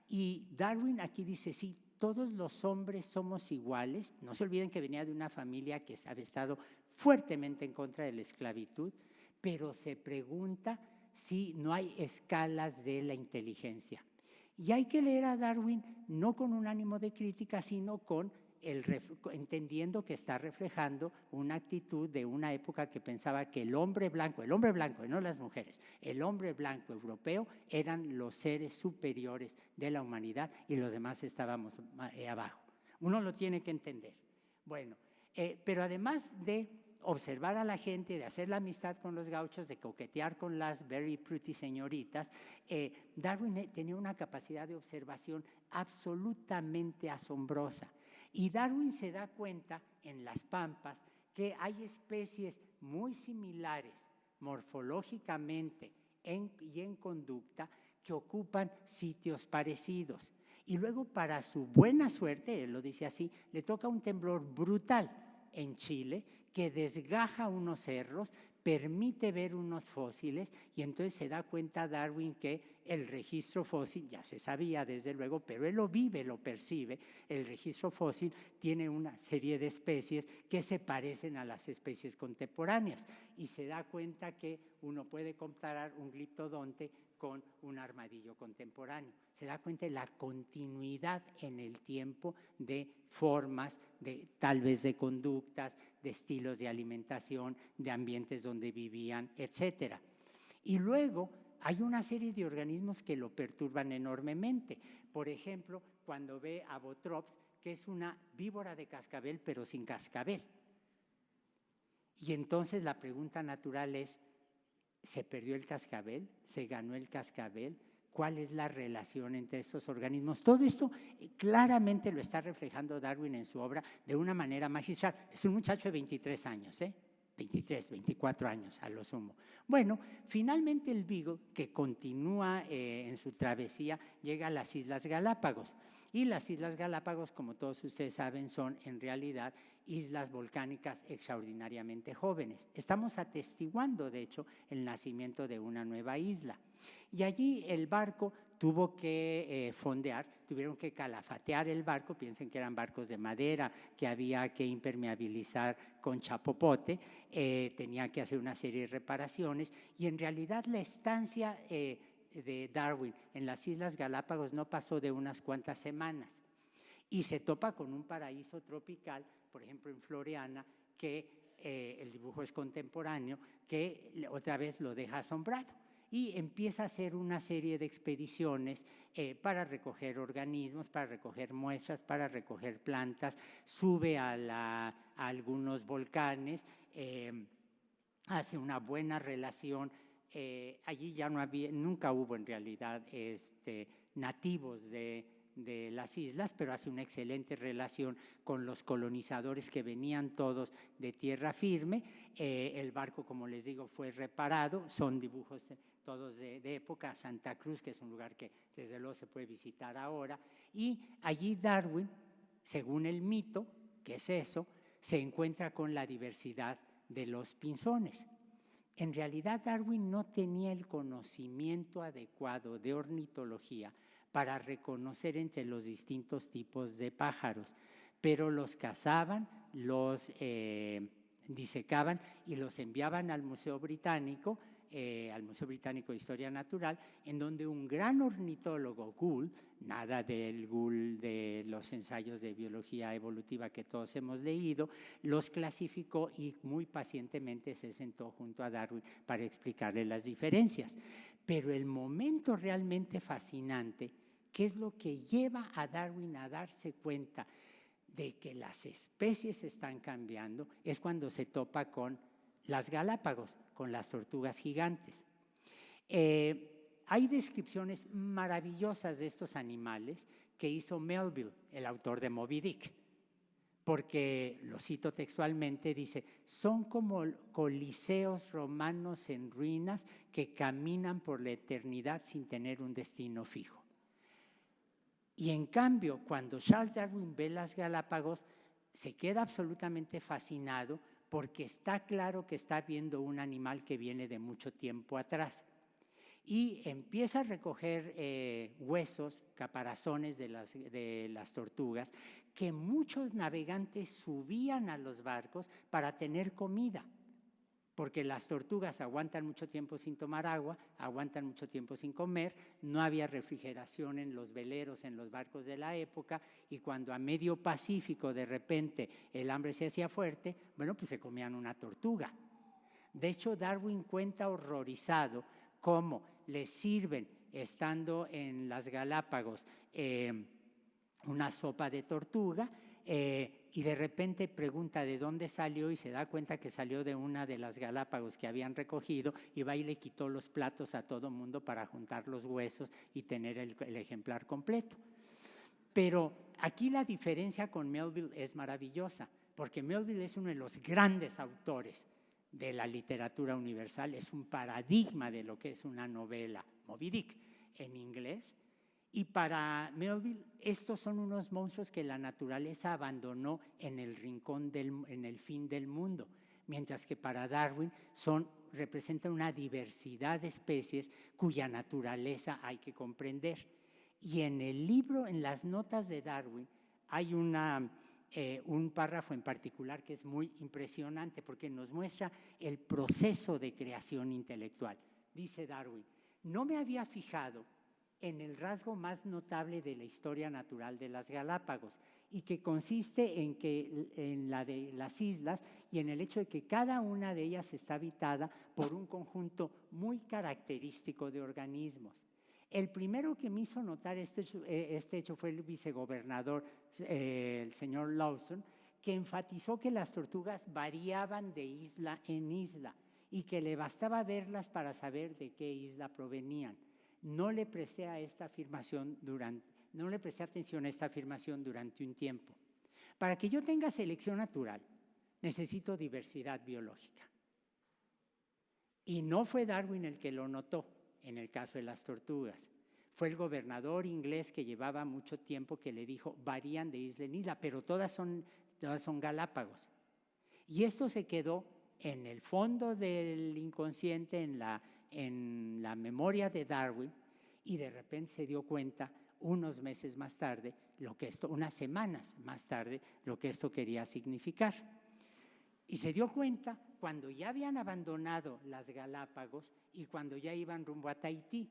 Y Darwin aquí dice, sí, todos los hombres somos iguales. No se olviden que venía de una familia que había estado fuertemente en contra de la esclavitud, pero se pregunta si no hay escalas de la inteligencia. Y hay que leer a Darwin no con un ánimo de crítica, sino con entendiendo que está reflejando una actitud de una época que pensaba que el hombre blanco, no las mujeres, el hombre blanco europeo eran los seres superiores de la humanidad y los demás estábamos abajo. Uno lo tiene que entender. Bueno, pero además de observar a la gente, de hacer la amistad con los gauchos, de coquetear con las very pretty señoritas, Darwin tenía una capacidad de observación absolutamente asombrosa. Y Darwin se da cuenta en las pampas que hay especies muy similares morfológicamente y en conducta que ocupan sitios parecidos. Y luego, para su buena suerte, él lo dice así, le toca un temblor brutal en Chile que desgaja unos cerros, permite ver unos fósiles y entonces se da cuenta Darwin que el registro fósil, ya se sabía desde luego, pero él lo vive, lo percibe, el registro fósil tiene una serie de especies que se parecen a las especies contemporáneas y se da cuenta que uno puede comparar un gliptodonte con un armadillo contemporáneo. Se da cuenta de la continuidad en el tiempo de formas, tal vez de conductas, de estilos de alimentación, de ambientes donde vivían, etc. Y luego hay una serie de organismos que lo perturban enormemente. Por ejemplo, cuando ve a Botrops, que es una víbora de cascabel, pero sin cascabel. Y entonces la pregunta natural es, ¿se perdió el cascabel? ¿Se ganó el cascabel? ¿Cuál es la relación entre estos organismos? Todo esto claramente lo está reflejando Darwin en su obra de una manera magistral. Es un muchacho de 23 años, 23, 24 años a lo sumo. Bueno, finalmente el Beagle, que continúa en su travesía, llega a las Islas Galápagos. Y las Islas Galápagos, como todos ustedes saben, son en realidad islas volcánicas extraordinariamente jóvenes. Estamos atestiguando, de hecho, el nacimiento de una nueva isla. Y allí el barco tuvo que fondear, tuvieron que calafatear el barco, piensen que eran barcos de madera que había que impermeabilizar con chapopote, tenía que hacer una serie de reparaciones y en realidad la estancia de Darwin en las Islas Galápagos no pasó de unas cuantas semanas y se topa con un paraíso tropical, por ejemplo en Floreana, que el dibujo es contemporáneo, que otra vez lo deja asombrado. Y empieza a hacer una serie de expediciones para recoger organismos, para recoger muestras, para recoger plantas, sube a algunos volcanes, hace una buena relación. Allí ya no había, nunca hubo en realidad nativos de las islas, pero hace una excelente relación con los colonizadores que venían todos de tierra firme. El barco, como les digo, fue reparado, son dibujos todos de época. Santa Cruz, que es un lugar que desde luego se puede visitar ahora, y allí Darwin, según el mito, que es eso, se encuentra con la diversidad de los pinzones. En realidad Darwin no tenía el conocimiento adecuado de ornitología para reconocer entre los distintos tipos de pájaros, pero los cazaban, los disecaban y los enviaban al Museo Británico de Historia Natural, en donde un gran ornitólogo, Gould, nada del Gould de los ensayos de biología evolutiva que todos hemos leído, los clasificó y muy pacientemente se sentó junto a Darwin para explicarle las diferencias. Pero el momento realmente fascinante, que es lo que lleva a Darwin a darse cuenta de que las especies están cambiando, es cuando se topa con las Galápagos, con las tortugas gigantes. Hay descripciones maravillosas de estos animales que hizo Melville, el autor de Moby Dick, porque, lo cito textualmente, dice, son como coliseos romanos en ruinas que caminan por la eternidad sin tener un destino fijo. Y en cambio, cuando Charles Darwin ve las Galápagos, se queda absolutamente fascinado porque está claro que está viendo un animal que viene de mucho tiempo atrás. Y empieza a recoger huesos, caparazones de las tortugas, que muchos navegantes subían a los barcos para tener comida. porque las tortugas aguantan mucho tiempo sin tomar agua, aguantan mucho tiempo sin comer, no había refrigeración en los veleros, en los barcos de la época, y cuando a medio Pacífico de repente el hambre se hacía fuerte, bueno, pues se comían una tortuga. De hecho, Darwin cuenta horrorizado cómo les sirven, estando en las Galápagos, una sopa de tortuga, y de repente pregunta de dónde salió y se da cuenta que salió de una de las Galápagos que habían recogido, y va y le quitó los platos a todo mundo para juntar los huesos y tener el ejemplar completo. Pero aquí la diferencia con Melville es maravillosa, porque Melville es uno de los grandes autores de la literatura universal, es un paradigma de lo que es una novela, Moby Dick, en inglés. Y para Melville, estos son unos monstruos que la naturaleza abandonó en el rincón, en el fin del mundo, mientras que para Darwin representan una diversidad de especies cuya naturaleza hay que comprender. Y en el libro, en las notas de Darwin, hay un párrafo en particular que es muy impresionante porque nos muestra el proceso de creación intelectual. Dice Darwin: no me había fijado en el rasgo más notable de la historia natural de las Galápagos, y que consiste en la de las islas y en el hecho de que cada una de ellas está habitada por un conjunto muy característico de organismos. El primero que me hizo notar este hecho fue el vicegobernador, el señor Lawson, que enfatizó que las tortugas variaban de isla en isla y que le bastaba verlas para saber de qué isla provenían. No le presté atención a esta afirmación durante un tiempo. Para que yo tenga selección natural, necesito diversidad biológica. Y no fue Darwin el que lo notó en el caso de las tortugas. Fue el gobernador inglés que llevaba mucho tiempo que le dijo: varían de isla en isla, pero todas son Galápagos. Y esto se quedó en el fondo del inconsciente, en la memoria de Darwin, y de repente se dio cuenta unos meses más tarde, unas semanas más tarde, lo que esto quería significar. Y se dio cuenta cuando ya habían abandonado las Galápagos y cuando ya iban rumbo a Tahití.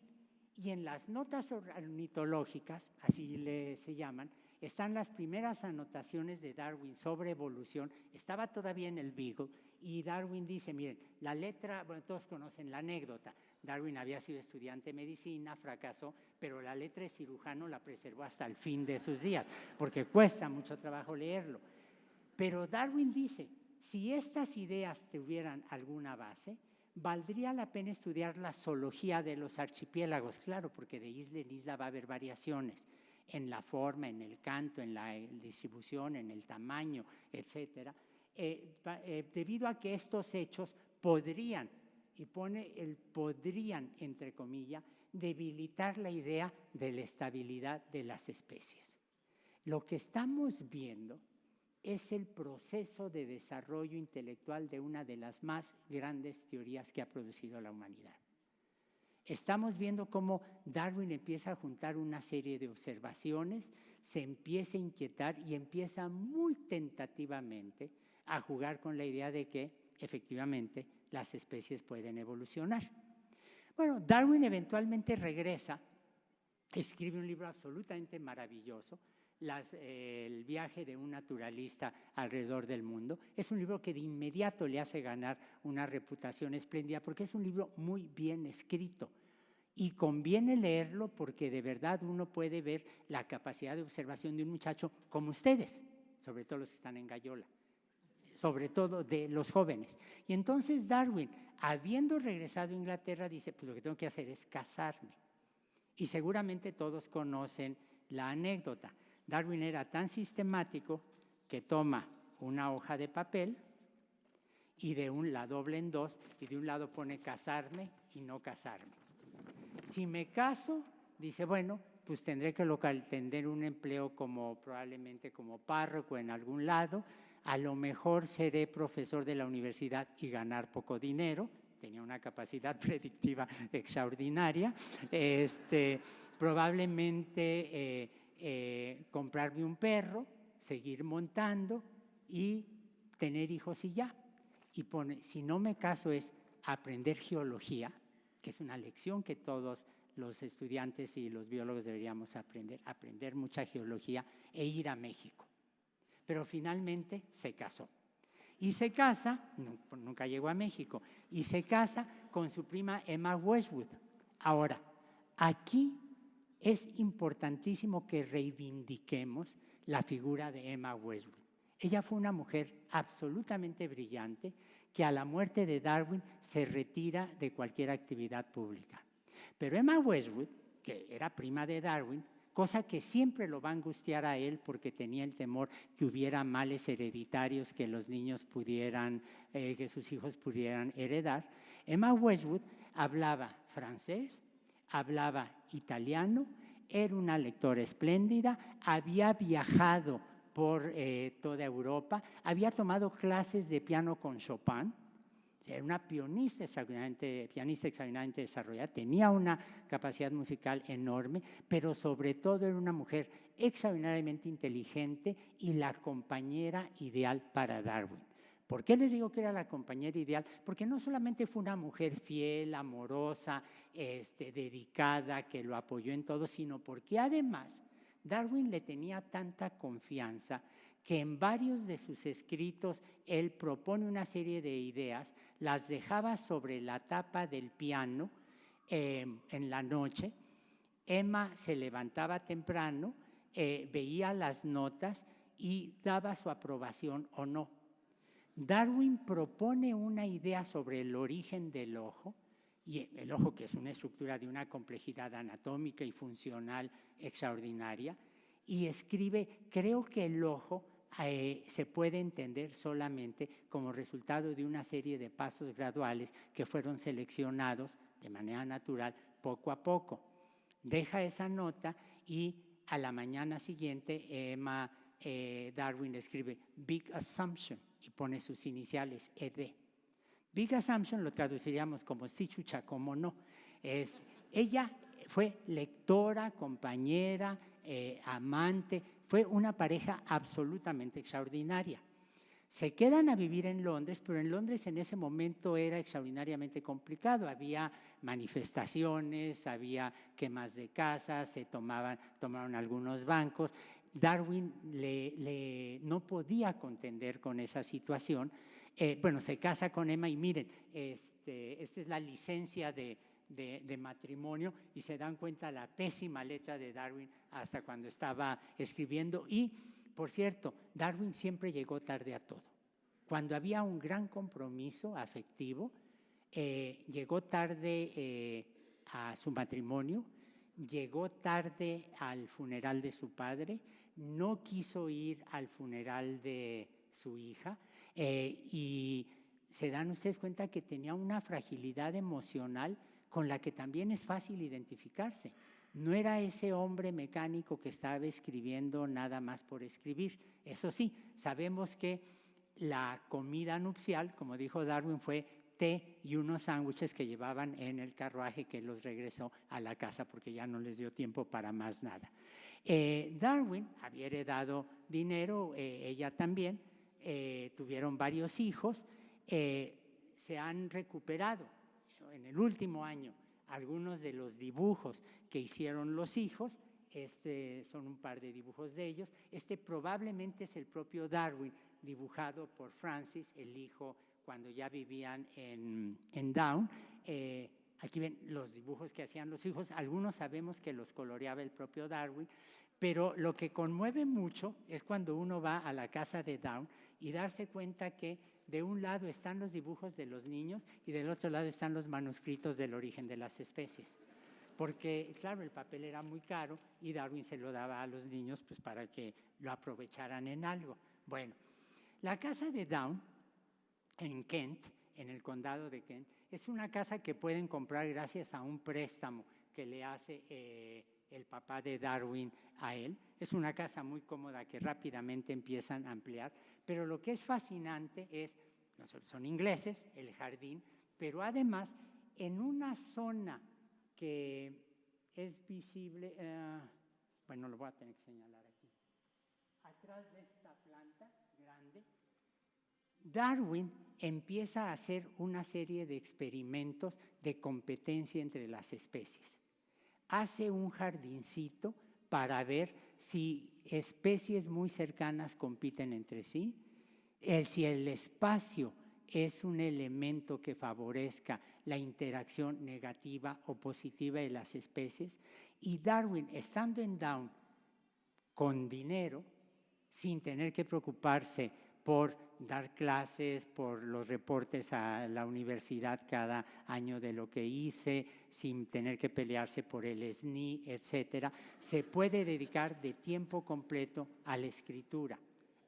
Y en las notas ornitológicas, así se llaman, están las primeras anotaciones de Darwin sobre evolución. Estaba todavía en el Beagle, y Darwin dice: miren, la letra, bueno, todos conocen la anécdota. Darwin había sido estudiante de medicina, fracasó, pero la letra de cirujano la preservó hasta el fin de sus días, porque cuesta mucho trabajo leerlo. Pero Darwin dice: si estas ideas tuvieran alguna base, valdría la pena estudiar la zoología de los archipiélagos. Claro, porque de isla en isla va a haber variaciones en la forma, en el canto, en la distribución, en el tamaño, etcétera. Debido a que estos hechos podrían, y pone el podrían entre comillas, debilitar la idea de la estabilidad de las especies. Lo que estamos viendo es el proceso de desarrollo intelectual de una de las más grandes teorías que ha producido la humanidad. Estamos viendo cómo Darwin empieza a juntar una serie de observaciones, se empieza a inquietar y empieza muy tentativamente a jugar con la idea de que efectivamente las especies pueden evolucionar. Bueno, Darwin eventualmente regresa, escribe un libro absolutamente maravilloso, el viaje de un naturalista alrededor del mundo. Es un libro que de inmediato le hace ganar una reputación espléndida porque es un libro muy bien escrito. Y conviene leerlo porque de verdad uno puede ver la capacidad de observación de un muchacho como ustedes, sobre todo los que están en Gallola, sobre todo de los jóvenes. Y entonces Darwin, habiendo regresado a Inglaterra, dice: pues lo que tengo que hacer es casarme. Y seguramente todos conocen la anécdota. Darwin era tan sistemático que toma una hoja de papel y la dobla en dos, y de un lado pone casarme y no casarme. Si me caso, dice, bueno, pues tendré que tener un empleo probablemente como párroco en algún lado, a lo mejor seré profesor de la universidad y ganar poco dinero. Tenía una capacidad predictiva extraordinaria. Probablemente comprarme un perro, seguir montando y tener hijos y ya. y pone, si no me caso es aprender geología, que es una lección que todos los estudiantes y los biólogos deberíamos aprender mucha geología e ir a México. Pero finalmente se casó. Y se casa, nunca llegó a México, y se casa con su prima Emma Wedgwood. Ahora, aquí es importantísimo que reivindiquemos la figura de Emma Wedgwood. Ella fue una mujer absolutamente brillante que a la muerte de Darwin se retira de cualquier actividad pública. Pero Emma Wedgwood, que era prima de Darwin, cosa que siempre lo va a angustiar a él porque tenía el temor que hubiera males hereditarios que los niños pudieran, que sus hijos pudieran heredar. Emma Wedgwood hablaba francés, hablaba italiano, era una lectora espléndida, había viajado por toda Europa, había tomado clases de piano con Chopin, era una pianista extraordinariamente desarrollada, tenía una capacidad musical enorme, pero sobre todo era una mujer extraordinariamente inteligente y la compañera ideal para Darwin. ¿Por qué les digo que era la compañera ideal? Porque no solamente fue una mujer fiel, amorosa, dedicada, que lo apoyó en todo, sino porque además Darwin le tenía tanta confianza que en varios de sus escritos él propone una serie de ideas, las dejaba sobre la tapa del piano en la noche. Emma se levantaba temprano, veía las notas y daba su aprobación o no. Darwin propone una idea sobre el origen del ojo, y el ojo, que es una estructura de una complejidad anatómica y funcional extraordinaria, y escribe, creo que el ojo se puede entender solamente como resultado de una serie de pasos graduales que fueron seleccionados de manera natural poco a poco. Deja esa nota y a la mañana siguiente Darwin escribe Big Assumption y pone sus iniciales ED. Big Assumption lo traduciríamos como sí, chucha, como no. Ella fue lectora, compañera, amante, fue una pareja absolutamente extraordinaria. Se quedan a vivir en Londres, pero en Londres en ese momento era extraordinariamente complicado. Había manifestaciones, había quemas de casas, se tomaron algunos bancos. Darwin no podía contender con esa situación. Se casa con Emma y miren, esta es la licencia de matrimonio y se dan cuenta la pésima letra de Darwin hasta cuando estaba escribiendo. Y, por cierto, Darwin siempre llegó tarde a todo. Cuando había un gran compromiso afectivo, llegó tarde a su matrimonio, llegó tarde al funeral de su padre, no quiso ir al funeral de su hija y se dan ustedes cuenta que tenía una fragilidad emocional con la que también es fácil identificarse. No era ese hombre mecánico que estaba escribiendo nada más por escribir. Eso sí, sabemos que la comida nupcial, como dijo Darwin, fue té y unos sándwiches que llevaban en el carruaje que los regresó a la casa porque ya no les dio tiempo para más nada. Darwin había heredado dinero, ella también, tuvieron varios hijos, se han recuperado en el último año algunos de los dibujos que hicieron los hijos. Son un par de dibujos de ellos. Probablemente es el propio Darwin dibujado por Francis, el hijo, cuando ya vivían en Down. Aquí ven los dibujos que hacían los hijos. Algunos sabemos que los coloreaba el propio Darwin, pero lo que conmueve mucho es cuando uno va a la casa de Down y darse cuenta que de un lado están los dibujos de los niños y del otro lado están los manuscritos del origen de las especies. Porque, claro, el papel era muy caro y Darwin se lo daba a los niños pues, para que lo aprovecharan en algo. Bueno, la casa de Down en Kent, en el condado de Kent, es una casa que pueden comprar gracias a un préstamo que le hace el papá de Darwin a él. Es una casa muy cómoda que rápidamente empiezan a ampliar, pero lo que es fascinante es, son ingleses, el jardín, pero además en una zona que es visible, lo voy a tener que señalar aquí, atrás de esta planta grande, Darwin empieza a hacer una serie de experimentos de competencia entre las especies. Hace un jardincito para ver si especies muy cercanas compiten entre sí, si el espacio es un elemento que favorezca la interacción negativa o positiva de las especies. Y Darwin, estando en Down con dinero, sin tener que preocuparse por dar clases, por los reportes a la universidad cada año de lo que hice, sin tener que pelearse por el SNI, etcétera, se puede dedicar de tiempo completo a la escritura,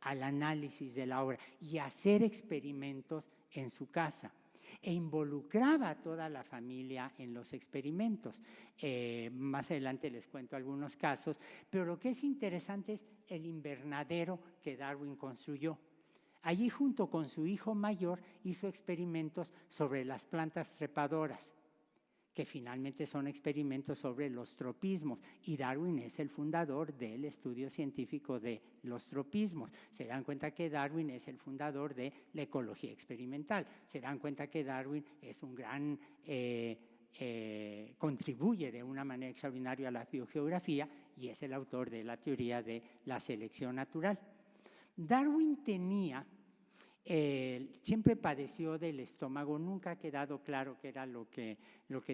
al análisis de la obra y hacer experimentos en su casa. E involucraba a toda la familia en los experimentos. Más adelante les cuento algunos casos, pero lo que es interesante es el invernadero que Darwin construyó. Allí, junto con su hijo mayor, hizo experimentos sobre las plantas trepadoras, que finalmente son experimentos sobre los tropismos, y Darwin es el fundador del estudio científico de los tropismos. Se dan cuenta que Darwin es el fundador de la ecología experimental. Se dan cuenta que Darwin es un gran contribuye de una manera extraordinaria a la biogeografía y es el autor de la teoría de la selección natural. Darwin siempre padeció del estómago, nunca ha quedado claro qué era lo que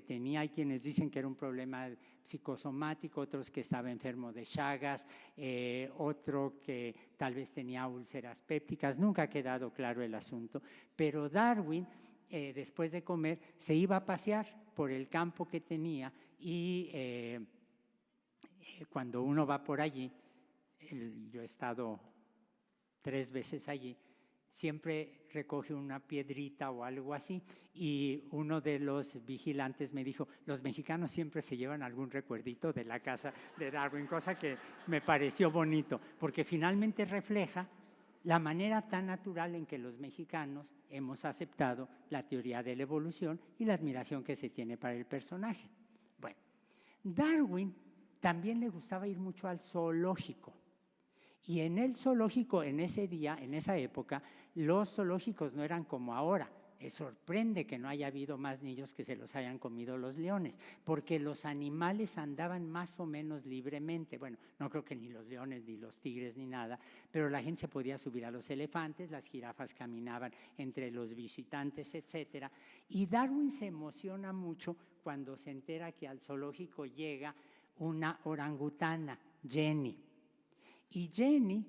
tenía. Hay quienes dicen que era un problema psicosomático, otros que estaba enfermo de Chagas, otro que tal vez tenía úlceras pépticas, nunca ha quedado claro el asunto. Pero Darwin, después de comer, se iba a pasear por el campo que tenía y cuando uno va por allí, yo he estado 3 veces allí, siempre recoge una piedrita o algo así, y uno de los vigilantes me dijo, los mexicanos siempre se llevan algún recuerdito de la casa de Darwin, cosa que me pareció bonito, porque finalmente refleja la manera tan natural en que los mexicanos hemos aceptado la teoría de la evolución y la admiración que se tiene para el personaje. Bueno, Darwin también le gustaba ir mucho al zoológico. Y en el zoológico, en ese día, en esa época, los zoológicos no eran como ahora. Sorprende que no haya habido más niños que se los hayan comido los leones, porque los animales andaban más o menos libremente. Bueno, no creo que ni los leones, ni los tigres, ni nada, pero la gente se podía subir a los elefantes, las jirafas caminaban entre los visitantes, etcétera. Y Darwin se emociona mucho cuando se entera que al zoológico llega una orangutana, Jenny. Y Jenny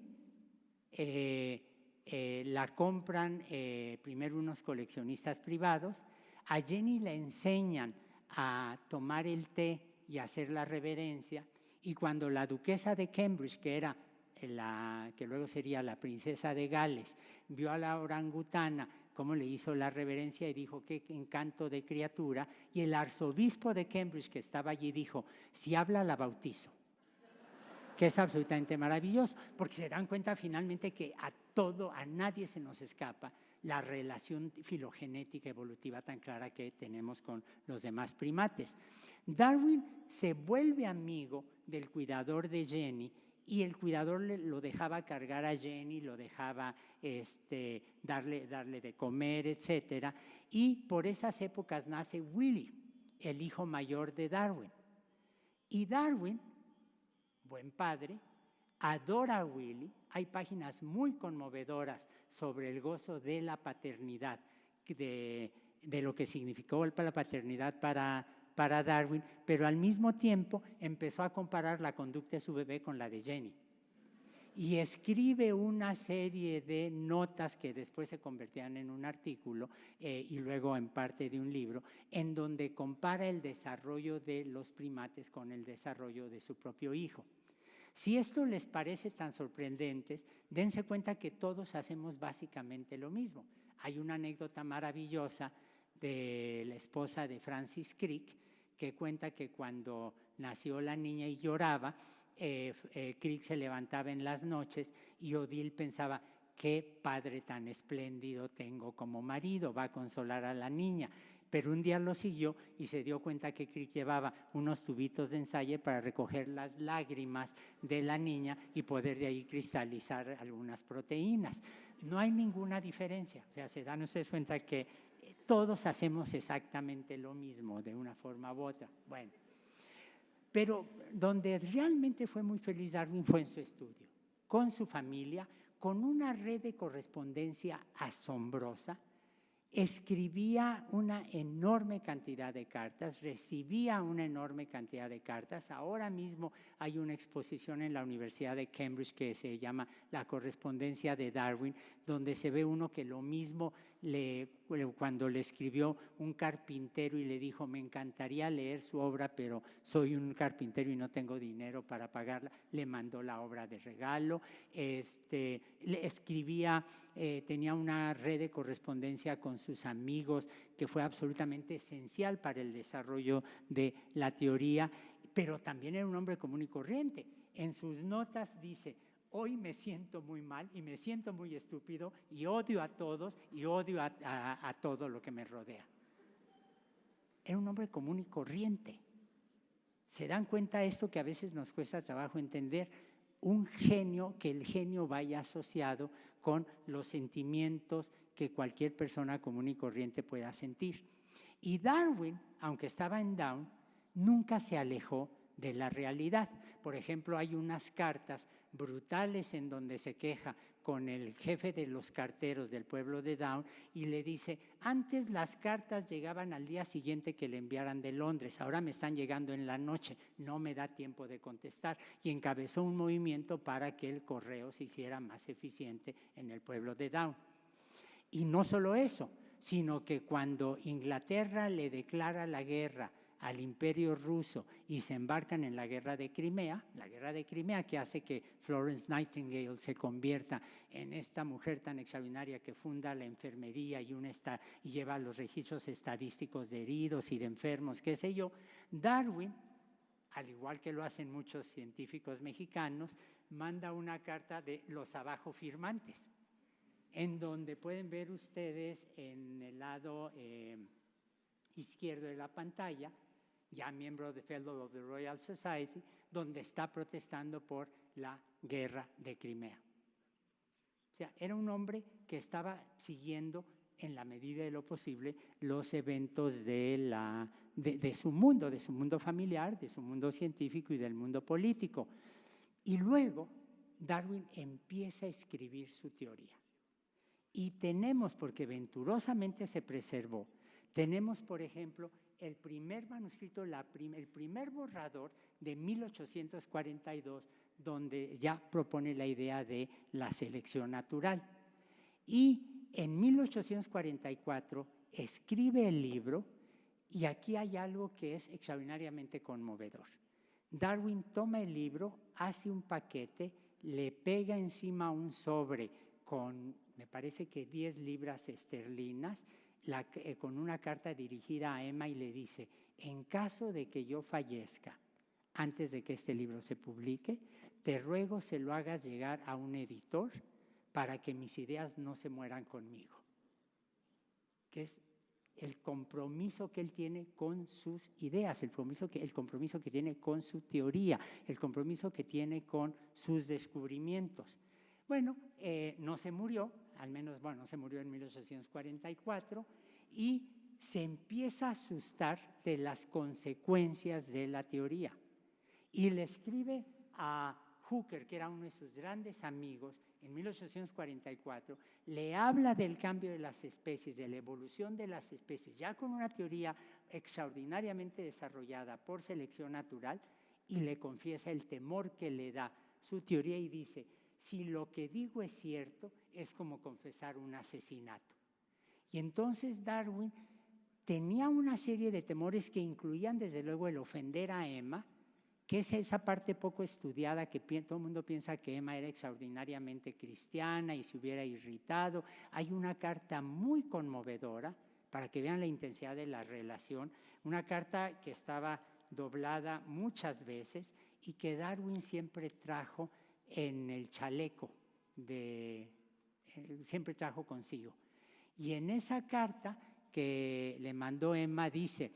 la compran primero unos coleccionistas privados. A Jenny le enseñan a tomar el té y a hacer la reverencia. Y cuando la duquesa de Cambridge, que luego sería la princesa de Gales, vio a la orangutana cómo le hizo la reverencia y dijo, qué encanto de criatura. Y el arzobispo de Cambridge, que estaba allí, dijo, si habla la bautizo. Que es absolutamente maravilloso, porque se dan cuenta finalmente que a nadie se nos escapa la relación filogenética evolutiva tan clara que tenemos con los demás primates. Darwin se vuelve amigo del cuidador de Jenny y el cuidador lo dejaba cargar a Jenny, lo dejaba darle de comer, etcétera. Y por esas épocas nace Willy, el hijo mayor de Darwin. Y Darwin, buen padre, adora a Willy. Hay páginas muy conmovedoras sobre el gozo de la paternidad, de lo que significó la paternidad para Darwin, pero al mismo tiempo empezó a comparar la conducta de su bebé con la de Jenny. Y escribe una serie de notas que después se convertían en un artículo y luego en parte de un libro, en donde compara el desarrollo de los primates con el desarrollo de su propio hijo. Si esto les parece tan sorprendente, dense cuenta que todos hacemos básicamente lo mismo. Hay una anécdota maravillosa de la esposa de Francis Crick que cuenta que cuando nació la niña y lloraba, Crick se levantaba en las noches y Odile pensaba, qué padre tan espléndido tengo como marido, va a consolar a la niña. Pero un día lo siguió y se dio cuenta que Crick llevaba unos tubitos de ensayo para recoger las lágrimas de la niña y poder de ahí cristalizar algunas proteínas. no hay ninguna diferencia. O sea, se dan ustedes cuenta que todos hacemos exactamente lo mismo de una forma u otra. Bueno, pero donde realmente fue muy feliz Darwin fue en su estudio, con su familia, con una red de correspondencia asombrosa. Escribía una enorme cantidad de cartas, recibía una enorme cantidad de cartas. Ahora mismo hay una exposición en la Universidad de Cambridge que se llama La correspondencia de Darwin, donde se ve uno que lo mismo cuando le escribió un carpintero y le dijo, me encantaría leer su obra, pero soy un carpintero y no tengo dinero para pagarla, le mandó la obra de regalo. Le escribía, tenía una red de correspondencia con sus amigos que fue absolutamente esencial para el desarrollo de la teoría, pero también era un hombre común y corriente. En sus notas dice, hoy me siento muy mal y me siento muy estúpido y odio a todos y odio a todo lo que me rodea. Era un hombre común y corriente. ¿Se dan cuenta esto que a veces nos cuesta trabajo entender? Un genio, que el genio vaya asociado con los sentimientos que cualquier persona común y corriente pueda sentir. Y Darwin, aunque estaba en Down, nunca se alejó de la realidad. Por ejemplo, hay unas cartas brutales en donde se queja con el jefe de los carteros del pueblo de Down y le dice, antes las cartas llegaban al día siguiente que le enviaran de Londres, ahora me están llegando en la noche, no me da tiempo de contestar. Y encabezó un movimiento para que el correo se hiciera más eficiente en el pueblo de Down. Y no solo eso, sino que cuando Inglaterra le declara la guerra al Imperio Ruso y se embarcan en la guerra de Crimea que hace que Florence Nightingale se convierta en esta mujer tan extraordinaria que funda la enfermería y lleva los registros estadísticos de heridos y de enfermos, qué sé yo. Darwin, al igual que lo hacen muchos científicos mexicanos, manda una carta de los abajo firmantes, en donde pueden ver ustedes en el lado izquierdo de la pantalla, ya miembro de Fellow of the Royal Society, donde está protestando por la guerra de Crimea. O sea, era un hombre que estaba siguiendo en la medida de lo posible los eventos de su mundo familiar, de su mundo científico y del mundo político. Y luego Darwin empieza a escribir su teoría. Y tenemos, porque venturosamente se preservó, tenemos, por ejemplo, el primer manuscrito, el primer borrador de 1842, donde ya propone la idea de la selección natural. Y en 1844 escribe el libro, y aquí hay algo que es extraordinariamente conmovedor. Darwin toma el libro, hace un paquete, le pega encima un sobre con, me parece que 10 libras esterlinas, con una carta dirigida a Emma y le dice, en caso de que yo fallezca antes de que este libro se publique, te ruego se lo hagas llegar a un editor para que mis ideas no se mueran conmigo. Que es el compromiso que él tiene con sus ideas, el compromiso que tiene con su teoría, el compromiso que tiene con sus descubrimientos. Bueno, no se murió, al menos, bueno, se murió en 1844 y se empieza a asustar de las consecuencias de la teoría. Y le escribe a Hooker, que era uno de sus grandes amigos, en 1844, le habla del cambio de las especies, de la evolución de las especies, ya con una teoría extraordinariamente desarrollada por selección natural, y le confiesa el temor que le da su teoría y dice, si lo que digo es cierto, es como confesar un asesinato. Y entonces Darwin tenía una serie de temores que incluían desde luego el ofender a Emma, que es esa parte poco estudiada que todo el mundo piensa que Emma era extraordinariamente cristiana y se hubiera irritado. Hay una carta muy conmovedora para que vean la intensidad de la relación, una carta que estaba doblada muchas veces y que Darwin siempre trajo en el chaleco, siempre trajo consigo. Y en esa carta que le mandó Emma dice,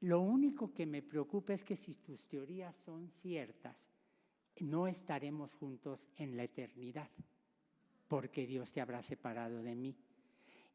lo único que me preocupa es que si tus teorías son ciertas, no estaremos juntos en la eternidad. porque Dios te habrá separado de mí.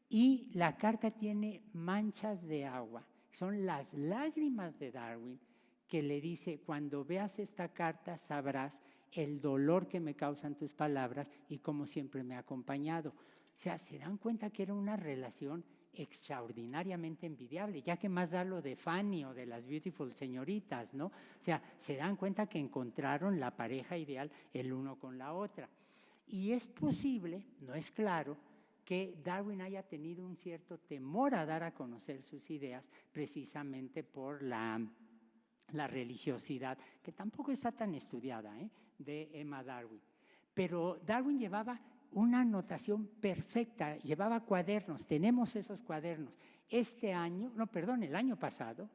Y la carta tiene manchas de agua, son las lágrimas de Darwin, que le dice: cuando veas esta carta sabrás el dolor que me causan tus palabras y cómo siempre me ha acompañado. O sea, se dan cuenta que era una relación extraordinariamente envidiable, ya que más da lo de Fanny o de las Beautiful señoritas, ¿no? O sea, se dan cuenta que encontraron la pareja ideal el uno con la otra. Y es posible, no es claro, que Darwin haya tenido un cierto temor a dar a conocer sus ideas precisamente por la religiosidad, que tampoco está tan estudiada, de Emma Darwin. Pero Darwin llevaba una anotación perfecta, llevaba cuadernos, tenemos esos cuadernos. El año pasado,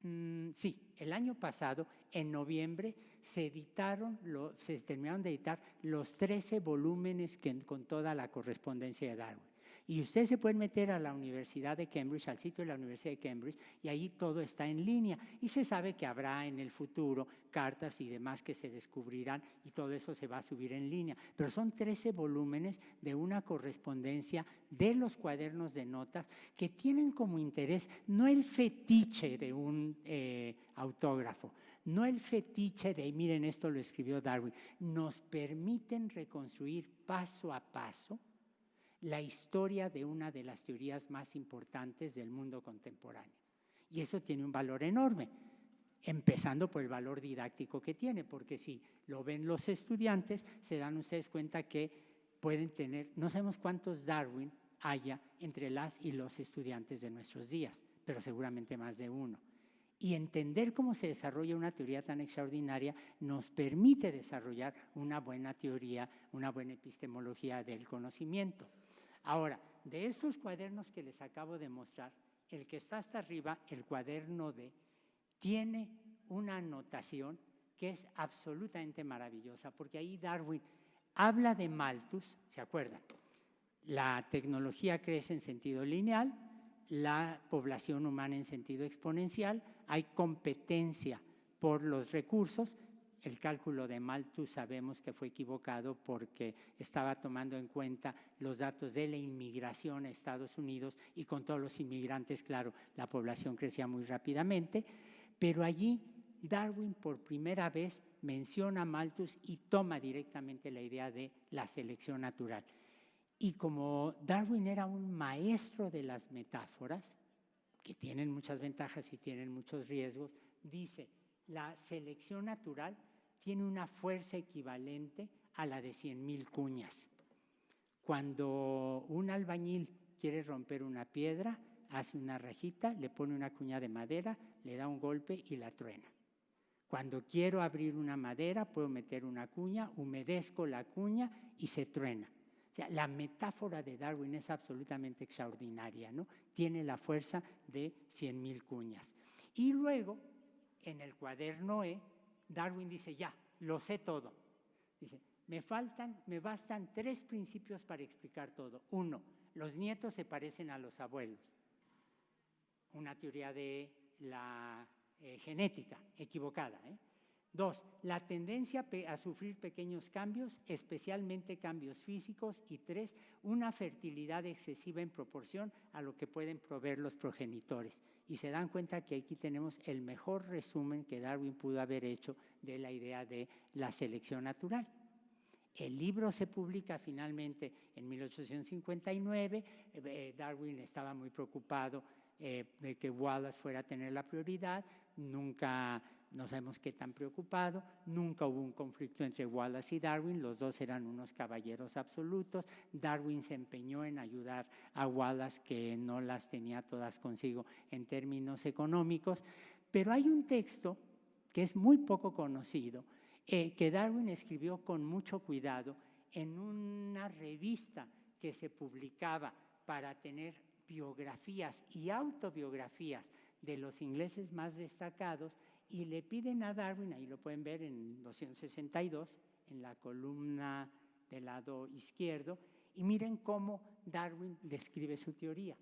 el año pasado, en noviembre, se terminaron de editar los 13 volúmenes con toda la correspondencia de Darwin. Y ustedes se pueden meter a la Universidad de Cambridge, al sitio de la Universidad de Cambridge, y ahí todo está en línea. Y se sabe que habrá en el futuro cartas y demás que se descubrirán, y todo eso se va a subir en línea. Pero son 13 volúmenes de una correspondencia de los cuadernos de notas que tienen como interés no el fetiche de un autógrafo, no el fetiche de miren, esto lo escribió Darwin. Nos permiten reconstruir paso a paso la historia de una de las teorías más importantes del mundo contemporáneo. Y eso tiene un valor enorme, empezando por el valor didáctico que tiene, porque si lo ven los estudiantes, se dan ustedes cuenta que pueden tener, no sabemos cuántos Darwin haya entre las y los estudiantes de nuestros días, pero seguramente más de uno. Y entender cómo se desarrolla una teoría tan extraordinaria nos permite desarrollar una buena teoría, una buena epistemología del conocimiento. Ahora, de estos cuadernos que les acabo de mostrar, el que está hasta arriba, el cuaderno D, tiene una anotación que es absolutamente maravillosa, porque ahí Darwin habla de Malthus, ¿se acuerdan? La tecnología crece en sentido lineal, la población humana en sentido exponencial, hay competencia por los recursos. El cálculo de Malthus sabemos que fue equivocado porque estaba tomando en cuenta los datos de la inmigración a Estados Unidos, y con todos los inmigrantes, claro, la población crecía muy rápidamente, pero allí Darwin por primera vez menciona a Malthus y toma directamente la idea de la selección natural. Y como Darwin era un maestro de las metáforas, que tienen muchas ventajas y tienen muchos riesgos, dice: la selección natural tiene una fuerza equivalente a la de 100,000 cuñas. Cuando un albañil quiere romper una piedra, hace una rajita, le pone una cuña de madera, le da un golpe y la truena. Cuando quiero abrir una madera, puedo meter una cuña, humedezco la cuña y se truena. O sea, la metáfora de Darwin es absolutamente extraordinaria, ¿no? Tiene la fuerza de 100,000 cuñas. Y luego, en el cuaderno E, Darwin dice: ya, lo sé todo. Dice: me bastan 3 principios para explicar todo. 1, los nietos se parecen a los abuelos. Una teoría de la genética equivocada. 2, la tendencia a sufrir pequeños cambios, especialmente cambios físicos. Y 3, una fertilidad excesiva en proporción a lo que pueden proveer los progenitores. Y se dan cuenta que aquí tenemos el mejor resumen que Darwin pudo haber hecho de la idea de la selección natural. El libro se publica finalmente en 1859. Darwin estaba muy preocupado de que Wallace fuera a tener la prioridad. No sabemos qué tan preocupado. Nunca hubo un conflicto entre Wallace y Darwin. Los dos eran unos caballeros absolutos. Darwin se empeñó en ayudar a Wallace, que no las tenía todas consigo en términos económicos. Pero hay un texto que es muy poco conocido, que Darwin escribió con mucho cuidado en una revista que se publicaba para tener biografías y autobiografías de los ingleses más destacados, y le piden a Darwin, ahí lo pueden ver en 262, en la columna del lado izquierdo, y miren cómo Darwin describe su teoría.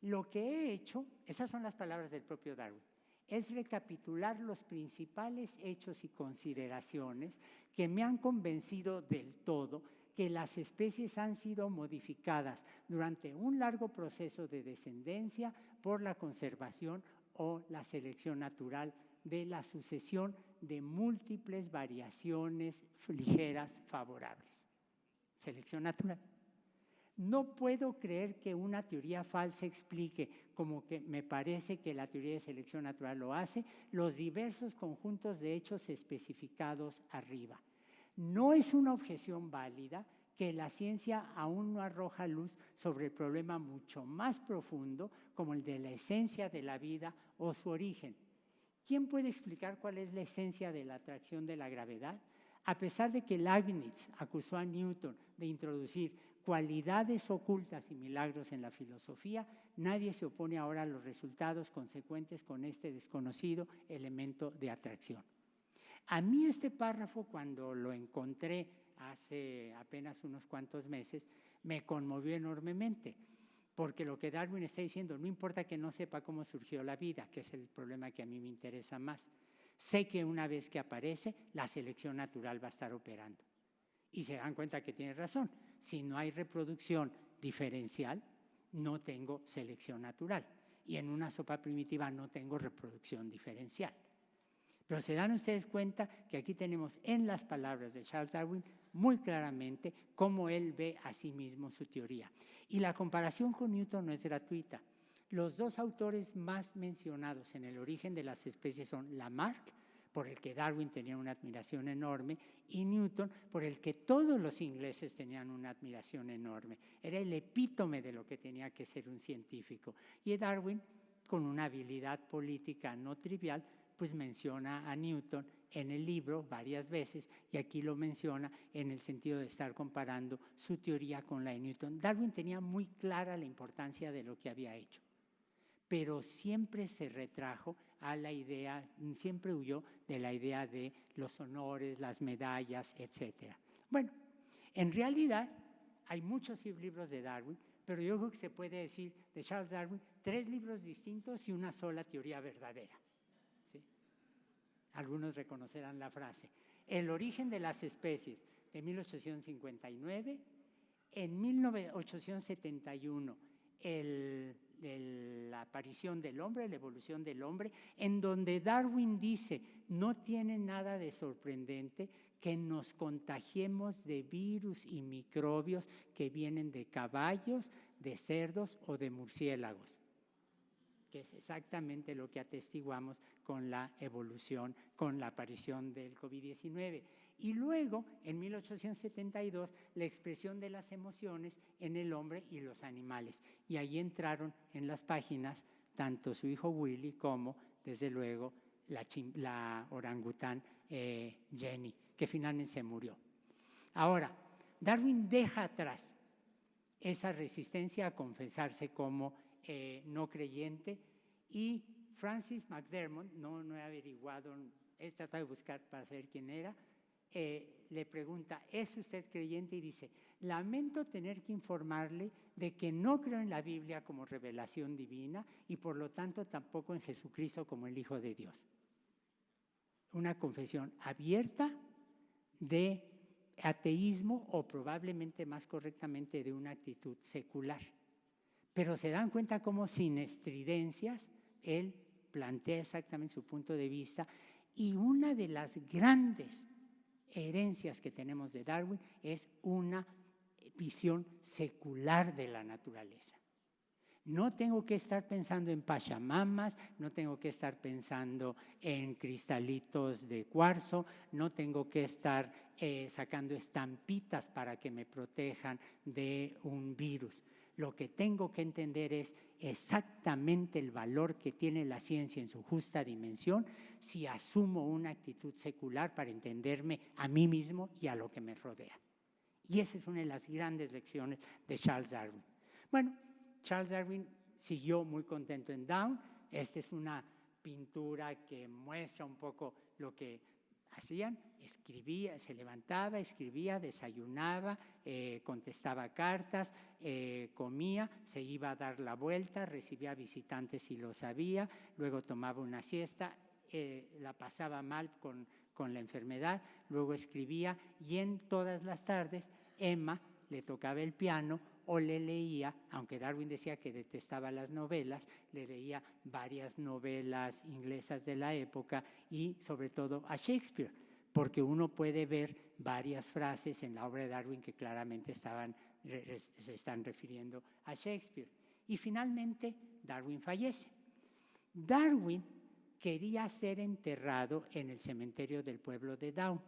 Lo que he hecho, esas son las palabras del propio Darwin, es recapitular los principales hechos y consideraciones que me han convencido del todo que las especies han sido modificadas durante un largo proceso de descendencia por la conservación o la selección natural de la sucesión de múltiples variaciones ligeras favorables. Selección natural. No puedo creer que una teoría falsa explique, como que me parece que la teoría de selección natural lo hace, los diversos conjuntos de hechos especificados arriba. No es una objeción válida que la ciencia aún no arroja luz sobre el problema mucho más profundo como el de la esencia de la vida o su origen. ¿Quién puede explicar cuál es la esencia de la atracción de la gravedad? A pesar de que Leibniz acusó a Newton de introducir cualidades ocultas y milagros en la filosofía, nadie se opone ahora a los resultados consecuentes con este desconocido elemento de atracción. A mí este párrafo, cuando lo encontré hace apenas unos cuantos meses, me conmovió enormemente, porque lo que Darwin está diciendo, no importa que no sepa cómo surgió la vida, que es el problema que a mí me interesa más, sé que una vez que aparece, la selección natural va a estar operando. Y se dan cuenta que tiene razón. Si no hay reproducción diferencial, no tengo selección natural. Y en una sopa primitiva no tengo reproducción diferencial. Pero se dan ustedes cuenta que aquí tenemos en las palabras de Charles Darwin muy claramente cómo él ve a sí mismo su teoría. Y la comparación con Newton no es gratuita. Los dos autores más mencionados en el origen de las especies son Lamarck, por el que Darwin tenía una admiración enorme, y Newton, por el que todos los ingleses tenían una admiración enorme. Era el epítome de lo que tenía que ser un científico. Y Darwin, con una habilidad política no trivial, pues menciona a Newton en el libro varias veces, y aquí lo menciona en el sentido de estar comparando su teoría con la de Newton. Darwin tenía muy clara la importancia de lo que había hecho, pero siempre se retrajo a la idea, siempre huyó de la idea de los honores, las medallas, etc. Bueno, en realidad hay muchos libros de Darwin, pero yo creo que se puede decir de Charles Darwin 3 libros distintos y una sola teoría verdadera. ¿Sí? Algunos reconocerán la frase. El origen de las especies, de 1859, en 1871, la aparición del hombre, la evolución del hombre, en donde Darwin dice, no tiene nada de sorprendente que nos contagiemos de virus y microbios que vienen de caballos, de cerdos o de murciélagos, que es exactamente lo que atestiguamos con la evolución, con la aparición del COVID-19. Y luego, en 1872, la expresión de las emociones en el hombre y los animales. Y ahí entraron en las páginas tanto su hijo Willy como, desde luego, la orangután Jenny, que finalmente se murió. Ahora, Darwin deja atrás esa resistencia a confesarse como no creyente, y Francis McDermott, no he averiguado, he tratado de buscar para saber quién era, le pregunta, ¿es usted creyente? Y dice, lamento tener que informarle de que no creo en la Biblia como revelación divina y por lo tanto tampoco en Jesucristo como el Hijo de Dios. Una confesión abierta de ateísmo o probablemente más correctamente de una actitud secular. Pero se dan cuenta cómo sin estridencias él plantea exactamente su punto de vista, y una de las grandes herencias que tenemos de Darwin es una visión secular de la naturaleza. No tengo que estar pensando en pachamamas, no tengo que estar pensando en cristalitos de cuarzo, no tengo que estar sacando estampitas para que me protejan de un virus. Lo que tengo que entender es exactamente el valor que tiene la ciencia en su justa dimensión si asumo una actitud secular para entenderme a mí mismo y a lo que me rodea. Y esa es una de las grandes lecciones de Charles Darwin. Bueno, Charles Darwin siguió muy contento en Down. Esta es una pintura que muestra un poco lo que hacían? Escribía, se levantaba, escribía, desayunaba, contestaba cartas, comía, se iba a dar la vuelta, recibía visitantes si lo sabía, luego tomaba una siesta, la pasaba mal con la enfermedad, luego escribía y en todas las tardes Emma le tocaba el piano o le leía, aunque Darwin decía que detestaba las novelas, le leía varias novelas inglesas de la época y sobre todo a Shakespeare, porque uno puede ver varias frases en la obra de Darwin que claramente se están refiriendo a Shakespeare. Y finalmente Darwin fallece. Darwin quería ser enterrado en el cementerio del pueblo de Down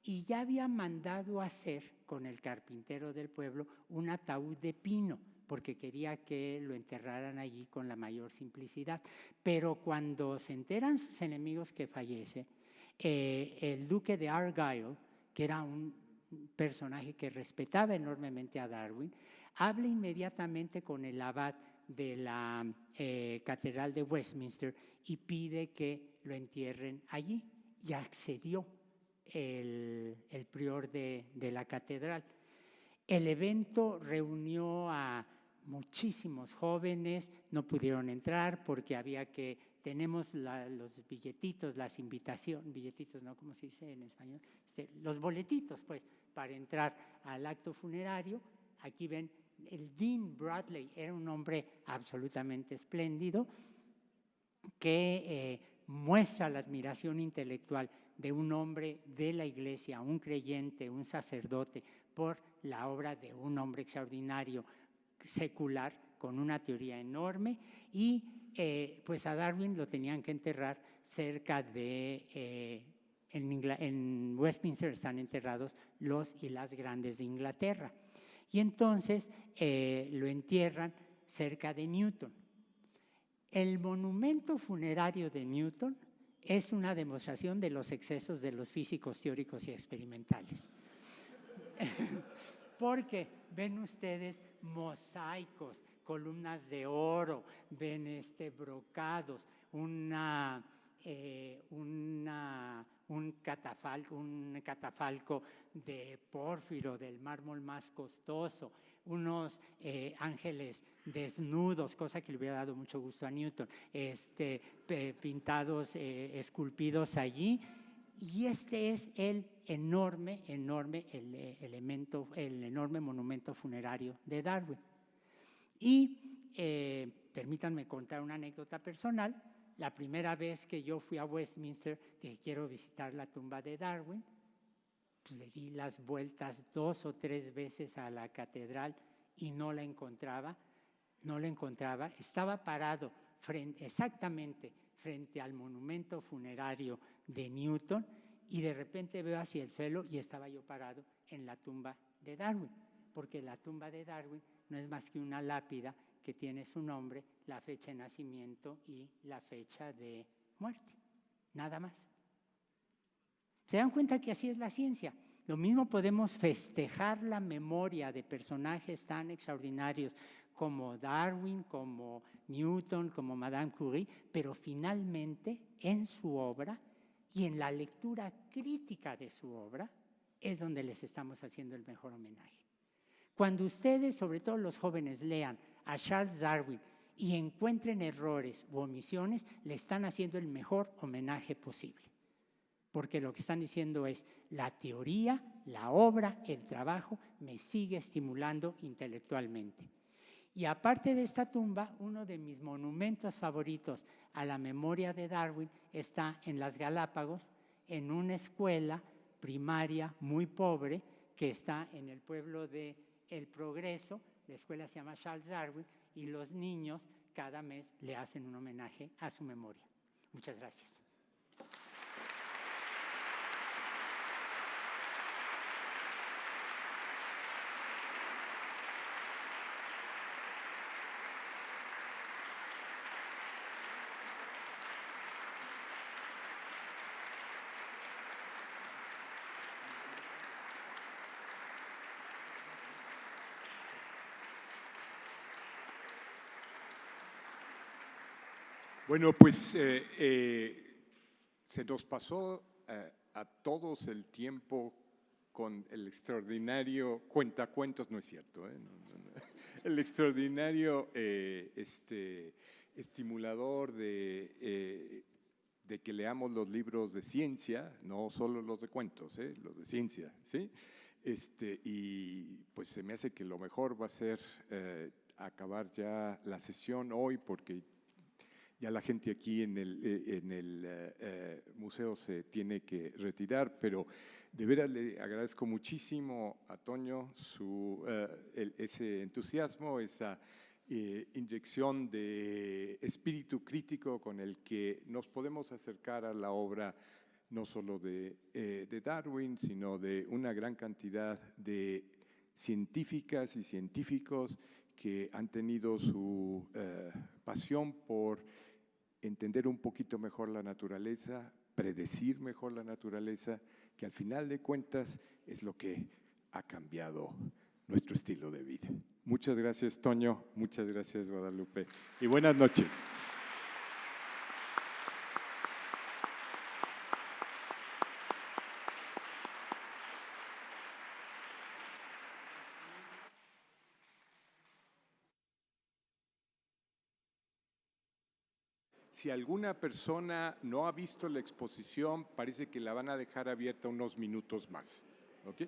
y ya había mandado hacer con el carpintero del pueblo un ataúd de pino porque quería que lo enterraran allí con la mayor simplicidad. Pero cuando se enteran sus enemigos que fallece, el duque de Argyll, que era un personaje que respetaba enormemente a Darwin, habla inmediatamente con el abad de la Catedral de Westminster y pide que lo entierren allí, y accedió el prior de la catedral. El evento reunió a muchísimos jóvenes, no pudieron entrar porque había que, tenemos los billetitos, las invitaciones, billetitos, ¿no? ¿Cómo se dice en español? Los boletitos, pues, para entrar al acto funerario. Aquí ven, el Dean Bradley era un hombre absolutamente espléndido que muestra la admiración intelectual de un hombre de la iglesia, un creyente, un sacerdote, por la obra de un hombre extraordinario, secular, con una teoría enorme, y pues a Darwin lo tenían que enterrar cerca de, en Westminster están enterrados los y las grandes de Inglaterra, y entonces lo entierran cerca de Newton. El monumento funerario de Newton es una demostración de los excesos de los físicos teóricos y experimentales. Porque ven ustedes mosaicos, columnas de oro, ven brocados, un catafalco de pórfiro, del mármol más costoso, unos ángeles desnudos, cosa que le hubiera dado mucho gusto a Newton, pintados, esculpidos allí. Y este es el enorme monumento funerario de Darwin. Y permítanme contar una anécdota personal. La primera vez que yo fui a Westminster, dije, quiero visitar la tumba de Darwin, pues le di las vueltas 2 o 3 veces a la catedral y no la encontraba. Estaba parado exactamente frente al monumento funerario de Newton y de repente veo hacia el suelo y estaba yo parado en la tumba de Darwin, porque la tumba de Darwin no es más que una lápida que tiene su nombre, la fecha de nacimiento y la fecha de muerte, nada más. ¿Se dan cuenta que así es la ciencia? Lo mismo podemos festejar la memoria de personajes tan extraordinarios como Darwin, como Newton, como Madame Curie, pero finalmente en su obra y en la lectura crítica de su obra es donde les estamos haciendo el mejor homenaje. Cuando ustedes, sobre todo los jóvenes, lean a Charles Darwin y encuentren errores u omisiones, le están haciendo el mejor homenaje posible. Porque lo que están diciendo es, la teoría, la obra, el trabajo me sigue estimulando intelectualmente. Y aparte de esta tumba, uno de mis monumentos favoritos a la memoria de Darwin está en las Galápagos, en una escuela primaria muy pobre que está en el pueblo de El Progreso. La escuela se llama Charles Darwin y los niños cada mes le hacen un homenaje a su memoria. Muchas gracias. Bueno, pues se nos pasó a todos el tiempo con el extraordinario cuentacuentos, no es cierto, el extraordinario estimulador de que leamos los libros de ciencia, no solo los de cuentos, los de ciencia, ¿sí? Y pues se me hace que lo mejor va a ser acabar ya la sesión hoy, porque ya la gente aquí en el museo se tiene que retirar, pero de veras le agradezco muchísimo a Toño ese entusiasmo, esa inyección de espíritu crítico con el que nos podemos acercar a la obra no solo de Darwin, sino de una gran cantidad de científicas y científicos que han tenido su pasión por entender un poquito mejor la naturaleza, predecir mejor la naturaleza, que al final de cuentas es lo que ha cambiado nuestro estilo de vida. Muchas gracias, Toño. Muchas gracias, Guadalupe. Y buenas noches. Si alguna persona no ha visto la exposición, parece que la van a dejar abierta unos minutos más. ¿Ok?